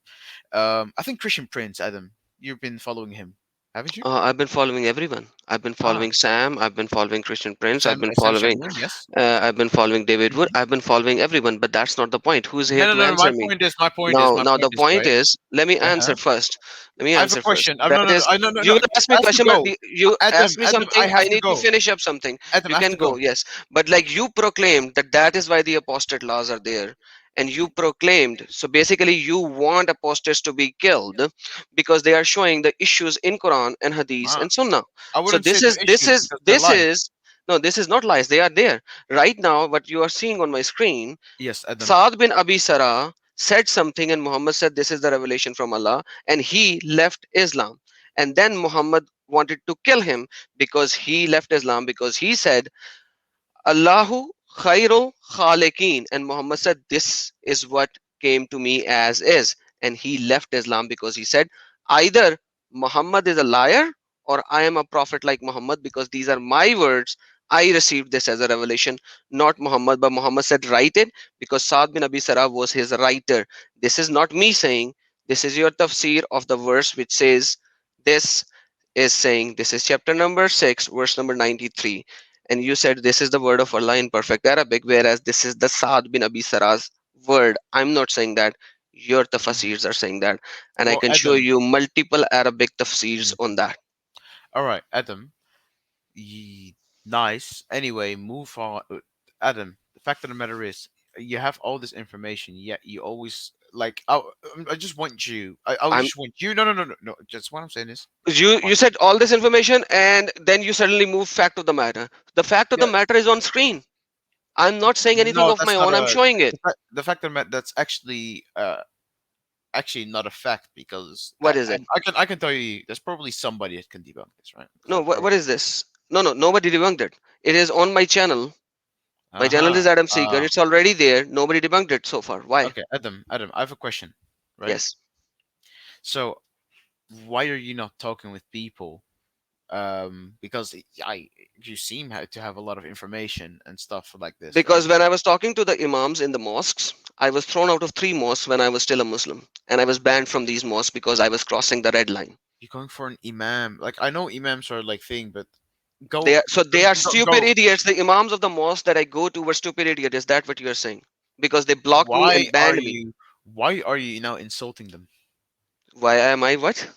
Speaker 4: I think Christian Prince, Adam, you've been following him. Haven't you?
Speaker 1: I've been following everyone. I've been
Speaker 4: Ah,
Speaker 1: following Sam. I've been following Christian Prince. I've
Speaker 4: Sam,
Speaker 1: been
Speaker 4: Sam
Speaker 1: following.
Speaker 4: Shamoon, yes.
Speaker 1: I've been following David Wood.
Speaker 4: Mhm.
Speaker 1: I've been following everyone. But that's not the point. Who's here
Speaker 4: No, no,
Speaker 1: to
Speaker 4: no, no. My
Speaker 1: answer me?
Speaker 4: point is, my point is,
Speaker 1: Now,
Speaker 4: my
Speaker 1: now
Speaker 4: point
Speaker 1: the
Speaker 4: is,
Speaker 1: point
Speaker 4: right?
Speaker 1: is, let me
Speaker 4: Uh
Speaker 1: answer
Speaker 4: huh.
Speaker 1: first. Let me
Speaker 4: I have a
Speaker 1: answer first.
Speaker 4: question. No,
Speaker 1: That
Speaker 4: no, no,
Speaker 1: is,
Speaker 4: no, no,
Speaker 1: you
Speaker 4: no.
Speaker 1: will ask me a
Speaker 4: I have to
Speaker 1: question, but
Speaker 4: go.
Speaker 1: you ask
Speaker 4: Adam,
Speaker 1: me
Speaker 4: Adam,
Speaker 1: something.
Speaker 4: I
Speaker 1: I
Speaker 4: have to
Speaker 1: need to
Speaker 4: go.
Speaker 1: finish up something.
Speaker 4: Adam,
Speaker 1: You
Speaker 4: I have
Speaker 1: can
Speaker 4: to
Speaker 1: go,
Speaker 4: go.
Speaker 1: yes. But like you proclaimed that is why the apostate laws are there, and you proclaimed. So basically, you want apostates to be killed because they are showing the issues in Quran and Hadith
Speaker 4: Ah,
Speaker 1: and Sunnah.
Speaker 4: I
Speaker 1: So
Speaker 4: wouldn't say the issues because they're lies.
Speaker 1: no, this is not lies. They are there right now. What you are seeing on my screen,
Speaker 4: Yes, Adam.
Speaker 1: Saad bin Abi Sarah said something, and Muhammad said, this is the revelation from Allah, and he left Islam. And then Muhammad wanted to kill him because he left Islam, because he said, Allahu khairul khaliqeen. And Muhammad said, this is what came to me as is. And he left Islam because he said, either Muhammad is a liar or I am a prophet like Muhammad, because these are my words. I received this as a revelation, not Muhammad. But Muhammad said, write it, because Saad bin Abi Sarah was his writer. This is not me saying, this is your tafsir of the verse which says, this is saying, this is chapter number 6, verse number 93, and you said this is the word of Allah in perfect Arabic, whereas this is the Saad bin Abi Sarah's word. I'm not saying that. Your
Speaker 4: Mhm.
Speaker 1: tafsirs are saying that, and I
Speaker 4: Well,
Speaker 1: can show
Speaker 4: Adam.
Speaker 1: you multiple Arabic tafsirs
Speaker 4: Mhm.
Speaker 1: on that.
Speaker 4: All right, Adam. Nice. Anyway, move on. Adam, the fact of the matter is, you have all this information, yet you always like. I just want you. I
Speaker 1: I'm
Speaker 4: just want you. No, no, no, no, no. Just what I'm saying is,
Speaker 1: you
Speaker 4: what?
Speaker 1: said all this information, and then you suddenly move fact of the matter. The fact of the
Speaker 4: Yeah.
Speaker 1: matter is on screen. I'm not saying anything
Speaker 4: No,
Speaker 1: of my
Speaker 4: that's not
Speaker 1: own. I'm
Speaker 4: a.
Speaker 1: showing it.
Speaker 4: The fact of the matter, that's actually not a fact because
Speaker 1: What is it?
Speaker 4: I can tell you there's probably somebody that can debunk this, right? Because
Speaker 1: No,
Speaker 4: I
Speaker 1: what
Speaker 4: probably.
Speaker 1: is this? No, no, nobody debunked it. It is on my channel. My channel is
Speaker 4: Uh-huh.
Speaker 1: Adam Seeker. It's already there. Nobody debunked it so far. Why?
Speaker 4: Okay, Adam, I have a question, right?
Speaker 1: Yes.
Speaker 4: So why are you not talking with people? Because you seem to have a lot of information and stuff like this, right?
Speaker 1: Because when I was talking to the imams in the mosques, I was thrown out of 3 mosques when I was still a Muslim. And I was banned from these mosques because I was crossing the red line.
Speaker 4: You're going for an imam. Like I know imams are like thing, but
Speaker 1: They
Speaker 4: go
Speaker 1: are, so
Speaker 4: go
Speaker 1: they are
Speaker 4: go.
Speaker 1: stupid
Speaker 4: go.
Speaker 1: idiots. The imams of the mosque that I go to were stupid idiots. Is that what you are saying? Because they blocked me
Speaker 4: Why
Speaker 1: and
Speaker 4: are
Speaker 1: banned me.
Speaker 4: you? Why are you now insulting them?
Speaker 1: Why am I what?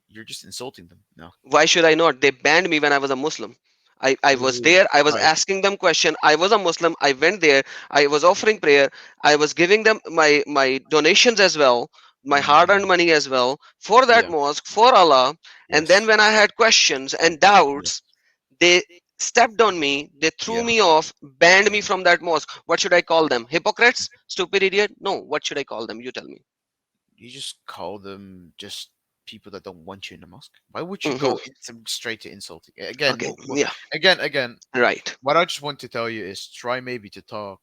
Speaker 4: You're just insulting them now.
Speaker 1: Why should I not? They banned me when I was a Muslim. I was
Speaker 4: Ooh,
Speaker 1: there. I was
Speaker 4: right.
Speaker 1: asking them question. I was a Muslim. I went there. I was offering prayer. I was giving them my donations as well, my hard-earned
Speaker 4: Hmm.
Speaker 1: money as well for that
Speaker 4: Yeah.
Speaker 1: mosque, for Allah. And then
Speaker 4: Yes.
Speaker 1: when I had questions and
Speaker 4: Yes.
Speaker 1: doubts, they stepped on me. They threw
Speaker 4: Yeah.
Speaker 1: me off, banned me from that mosque. What should I call them? Hypocrites? Stupid idiot? No. What should I call them? You tell me.
Speaker 4: You just call them just people that don't want you in the mosque. Why would you
Speaker 1: Hmm.
Speaker 4: go straight to insulting? Again,
Speaker 1: Okay. Yeah.
Speaker 4: again.
Speaker 1: Right.
Speaker 4: What I just want to tell you is try maybe to talk.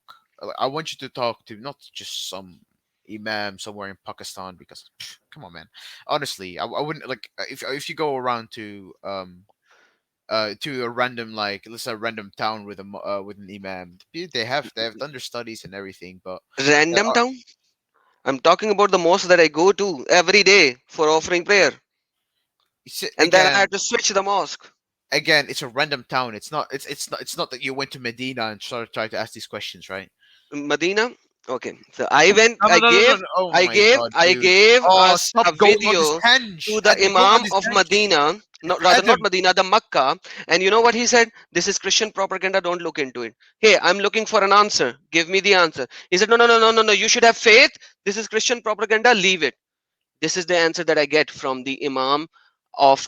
Speaker 4: I want you to talk to not just some imam somewhere in Pakistan because come on, man. Honestly, I wouldn't like if you go around to a random like let's say a random town with with an imam. They have done their studies and everything, but there
Speaker 1: Random
Speaker 4: are
Speaker 1: town. I'm talking about the mosque that I go to every day for offering prayer. And then I
Speaker 4: again
Speaker 1: had to switch the mosque.
Speaker 4: it's a random town. It's not that you went to Medina and started trying to ask these questions, right?
Speaker 1: Medina. Okay. So I went,
Speaker 4: No, no, no, no, no, no. Oh my god,
Speaker 1: I
Speaker 4: dude.
Speaker 1: gave
Speaker 4: Oh,
Speaker 1: us
Speaker 4: stop
Speaker 1: a
Speaker 4: going on this
Speaker 1: video to
Speaker 4: tangent.
Speaker 1: the
Speaker 4: Adam, going on
Speaker 1: Imam
Speaker 4: this
Speaker 1: of
Speaker 4: tangent.
Speaker 1: Medina. No, rather not
Speaker 4: Adam,
Speaker 1: Medina, the Makkah. And you know what he said? This is Christian propaganda. Don't look into it. Hey, I'm looking for an answer. Give me the answer. He said, no, no, no, no, no, no. You should have faith. This is Christian propaganda. Leave it. This is the answer that I get from the Imam of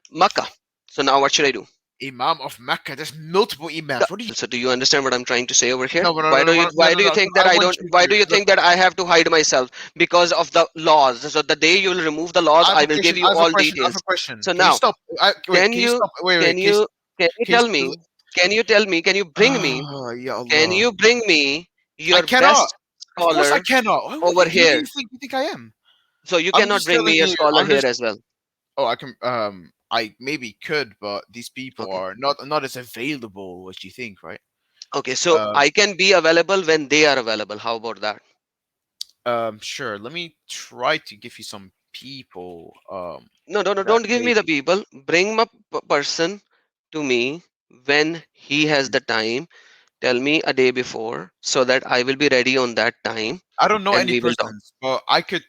Speaker 1: Makkah. So now what should I do?
Speaker 4: Imam of Mecca. There's multiple imams. What do you?
Speaker 1: So do you understand what I'm trying to say over here?
Speaker 4: No, no, no, no, no, no,
Speaker 1: Why
Speaker 4: no,
Speaker 1: do you
Speaker 4: no.
Speaker 1: think
Speaker 4: I
Speaker 1: that I
Speaker 4: want
Speaker 1: don't
Speaker 4: you
Speaker 1: why
Speaker 4: to
Speaker 1: do you
Speaker 4: look.
Speaker 1: think that I have to hide myself? Because of the laws. So the day you will remove the laws,
Speaker 4: I have
Speaker 1: I
Speaker 4: a
Speaker 1: will give
Speaker 4: question.
Speaker 1: you
Speaker 4: I have a
Speaker 1: all
Speaker 4: question. I have
Speaker 1: details.
Speaker 4: a question.
Speaker 1: So
Speaker 4: Can you
Speaker 1: now,
Speaker 4: stop? Wait.
Speaker 1: can
Speaker 4: Can you
Speaker 1: you
Speaker 4: stop? Wait,
Speaker 1: can
Speaker 4: wait. Can you?
Speaker 1: you can you
Speaker 4: Can you?
Speaker 1: tell me? Can you tell me? Can you bring me?
Speaker 4: Ah, ya
Speaker 1: Can
Speaker 4: Allah.
Speaker 1: you bring me
Speaker 4: I
Speaker 1: your
Speaker 4: cannot.
Speaker 1: best
Speaker 4: Of course I
Speaker 1: scholar
Speaker 4: cannot.
Speaker 1: over
Speaker 4: Who do
Speaker 1: here?
Speaker 4: you think I am?
Speaker 1: So you
Speaker 4: I'm
Speaker 1: cannot
Speaker 4: just
Speaker 1: bring me
Speaker 4: telling
Speaker 1: your
Speaker 4: you.
Speaker 1: scholar
Speaker 4: I'm
Speaker 1: here
Speaker 4: just.
Speaker 1: as well.
Speaker 4: Oh, I can. I maybe could, but these people
Speaker 1: Okay.
Speaker 4: are not as available as you think, right?
Speaker 1: Okay. So
Speaker 4: Um.
Speaker 1: I can be available when they are available. How about that?
Speaker 4: Sure. Let me try to give you some people
Speaker 1: No, no, no,
Speaker 4: that
Speaker 1: don't give me the
Speaker 4: maybe
Speaker 1: people. Bring my person to me when he has the time. Tell me a day before so that I will be ready on that time
Speaker 4: I don't know
Speaker 1: and
Speaker 4: any
Speaker 1: we will talk.
Speaker 4: persons, but I could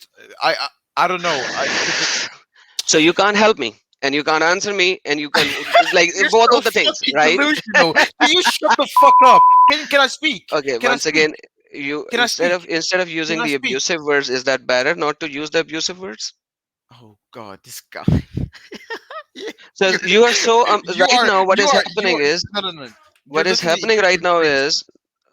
Speaker 4: I don't know. I because
Speaker 1: So you can't help me and you can't answer me and you can like
Speaker 4: you're
Speaker 1: both
Speaker 4: so
Speaker 1: of the things,
Speaker 4: fucking
Speaker 1: right?
Speaker 4: delusional. Can you shut the fuck up? Can I speak?
Speaker 1: Okay,
Speaker 4: Can I
Speaker 1: once
Speaker 4: speak?
Speaker 1: again, you
Speaker 4: Can I speak?
Speaker 1: instead of
Speaker 4: Can
Speaker 1: using
Speaker 4: I
Speaker 1: the
Speaker 4: speak?
Speaker 1: abusive words, is that better not to use the abusive words?
Speaker 4: Oh God, this guy.
Speaker 1: So
Speaker 4: you're
Speaker 1: you are so right now what is
Speaker 4: you
Speaker 1: happening
Speaker 4: are
Speaker 1: is
Speaker 4: no no no. You're
Speaker 1: what is
Speaker 4: literally a
Speaker 1: happening right
Speaker 4: Christian
Speaker 1: now
Speaker 4: priest.
Speaker 1: is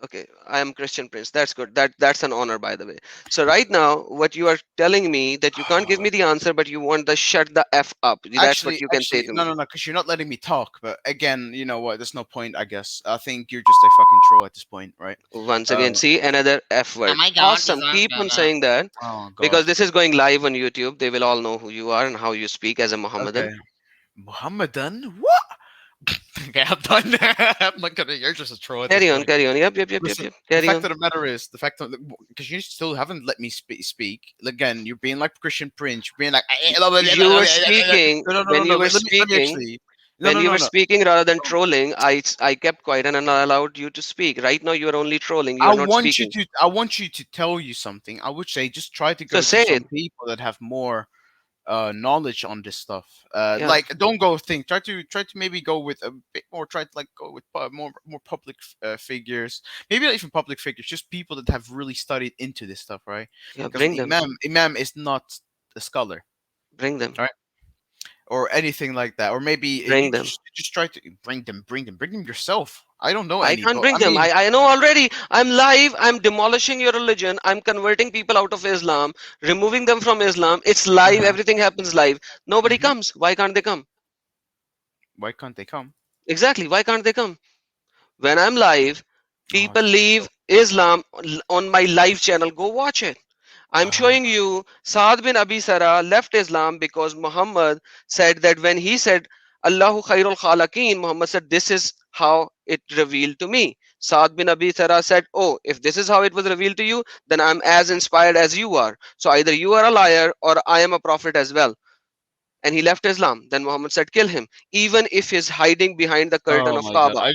Speaker 1: okay, I am Christian Prince. That's good. That's an honor, by the way. So right now what you are telling me that you can't give me the answer but you want the shut the f up. That's what you can say
Speaker 4: Actually,
Speaker 1: to
Speaker 4: no,
Speaker 1: me.
Speaker 4: no, no, because you're not letting me talk. But again, you know what? There's no point. I guess I think you're just a fucking troll at this point, right?
Speaker 1: Once
Speaker 4: Uh,
Speaker 1: again, see another f
Speaker 5: Oh
Speaker 1: word.
Speaker 5: my god, this
Speaker 1: Awesome,
Speaker 5: is
Speaker 1: keep on
Speaker 5: gonna.
Speaker 1: saying that
Speaker 4: oh God.
Speaker 1: because this is going live on YouTube. They will all know who you are and how you speak as a
Speaker 4: Okay.
Speaker 1: Mohammedan.
Speaker 4: Muhammadan? What? Okay, I'm done. I'm not gonna. You're just a troll at this
Speaker 1: Carry on,
Speaker 4: point.
Speaker 1: carry on. Yep, yep, yep, yep,
Speaker 4: Listen,
Speaker 1: yep.
Speaker 4: the
Speaker 1: Carry
Speaker 4: fact
Speaker 1: on.
Speaker 4: of the matter is, the fact of because you still haven't let me speak. Again, you're being like Christian Prince. You're being like
Speaker 1: You were speaking
Speaker 4: no, no, no, no,
Speaker 1: when
Speaker 4: no.
Speaker 1: you were
Speaker 4: Let me
Speaker 1: speaking
Speaker 4: actually. No,
Speaker 1: when
Speaker 4: no,
Speaker 1: you
Speaker 4: no,
Speaker 1: were
Speaker 4: no.
Speaker 1: speaking rather than trolling. I kept quiet and allowed you to speak. Right now you are only trolling. You are not speaking.
Speaker 4: I want you to tell you something. I would say just try to
Speaker 1: So
Speaker 4: go to
Speaker 1: say
Speaker 4: some
Speaker 1: it.
Speaker 4: people that have more knowledge on this stuff.
Speaker 1: Yeah,
Speaker 4: Like don't go think. Try to maybe go with a bit more. Try to like go with more public figures. Maybe not even public figures. Just people that have really studied into this stuff, right?
Speaker 1: yeah.
Speaker 4: Because
Speaker 1: Bring them.
Speaker 4: Imam is not a scholar,
Speaker 1: Bring them.
Speaker 4: right? Or anything like that. Or maybe
Speaker 1: Bring them.
Speaker 4: you just try to bring them yourself. I don't know
Speaker 1: I
Speaker 4: any,
Speaker 1: can't
Speaker 4: but
Speaker 1: bring
Speaker 4: I
Speaker 1: them.
Speaker 4: mean,
Speaker 1: I know already. I'm live. I'm demolishing your religion. I'm converting people out of Islam, removing them from Islam. It's live.
Speaker 4: uh-huh.
Speaker 1: Everything happens live. Nobody
Speaker 4: hmm
Speaker 1: comes. Why can't they come?
Speaker 4: why can't they come?
Speaker 1: Exactly. Why can't they come? When I'm live,
Speaker 4: Oh,
Speaker 1: people leave Islam on my live channel. Go watch it. I'm
Speaker 4: uh,
Speaker 1: showing you Saad bin Abi Sarah left Islam because Muhammad said that when he said Allahu Khairul Khalaqeen, Muhammad said this is how it revealed to me. Saad bin Abi Sarah said, oh, if this is how it was revealed to you, then I'm as inspired as you are. So either you are a liar or I am a prophet as well. And he left Islam. Then Muhammad said, kill him, even if he's hiding behind the curtain
Speaker 4: oh
Speaker 1: of
Speaker 4: my god!
Speaker 1: Kaaba.
Speaker 4: I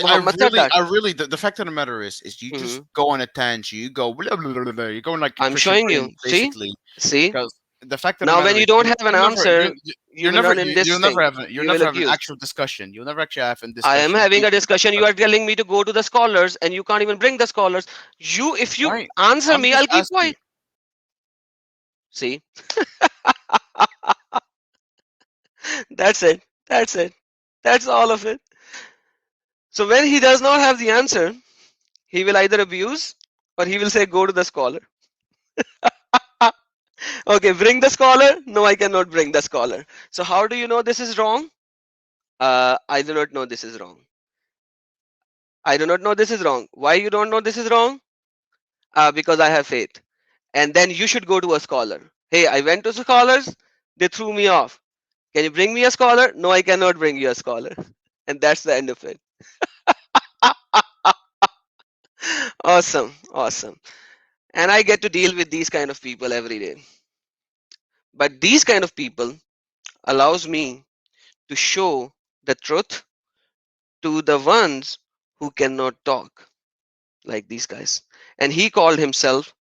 Speaker 1: Muhammad said that.
Speaker 4: really. The fact of the matter is, you just
Speaker 1: Mhm.
Speaker 4: go on a tangent. You go, blah, blah, blah, blah, you're going like a
Speaker 1: I'm
Speaker 4: Christian
Speaker 1: showing you.
Speaker 4: Prince,
Speaker 1: See?
Speaker 4: basically.
Speaker 1: See?
Speaker 4: Because the fact of the
Speaker 1: Now, when
Speaker 4: matter
Speaker 1: you
Speaker 4: is,
Speaker 1: don't have an answer, you will run in this
Speaker 4: you'll never
Speaker 1: thing.
Speaker 4: have you'll
Speaker 1: You will
Speaker 4: never have an
Speaker 1: accuse.
Speaker 4: actual discussion. You'll never actually have a
Speaker 1: I am
Speaker 4: discussion.
Speaker 1: having a discussion. You are telling me to go to the scholars, and you can't even bring the scholars. You, if you
Speaker 4: Right?
Speaker 1: answer
Speaker 4: I'm
Speaker 1: me,
Speaker 4: just
Speaker 1: I'll keep
Speaker 4: asking.
Speaker 1: quiet. See? That's it. That's it. That's all of it. So when he does not have the answer, he will either abuse or he will say, go to the scholar. Okay, bring the scholar. No, I cannot bring the scholar. So how do you know this is wrong? I do not know this is wrong. I do not know this is wrong. Why you don't know this is wrong? Because I have faith. And then you should go to a scholar. Hey, I went to scholars. They threw me off. Can you bring me a scholar? No, I cannot bring you a scholar. And that's the end of it. Awesome. Awesome. And I get to deal with these kind of people every day. But these kind of people allows me to show the truth to the ones who cannot talk, like these guys. And he called himself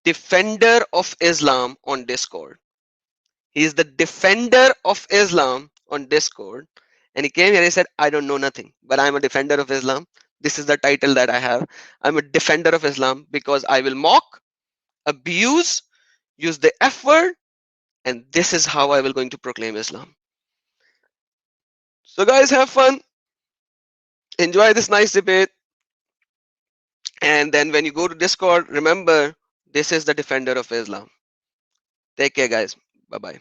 Speaker 1: Defender of Islam on Discord. He is the Defender of Islam on Discord. And he came here and he said, I don't know nothing, but I'm a defender of Islam. This is the title that I have. I'm a defender of Islam because I will mock, abuse, use the F word, and this is how I will going to proclaim Islam. So guys, have fun, enjoy this nice debate, and then when you go to Discord, remember this is the Defender of Islam. Take care, guys. Bye bye.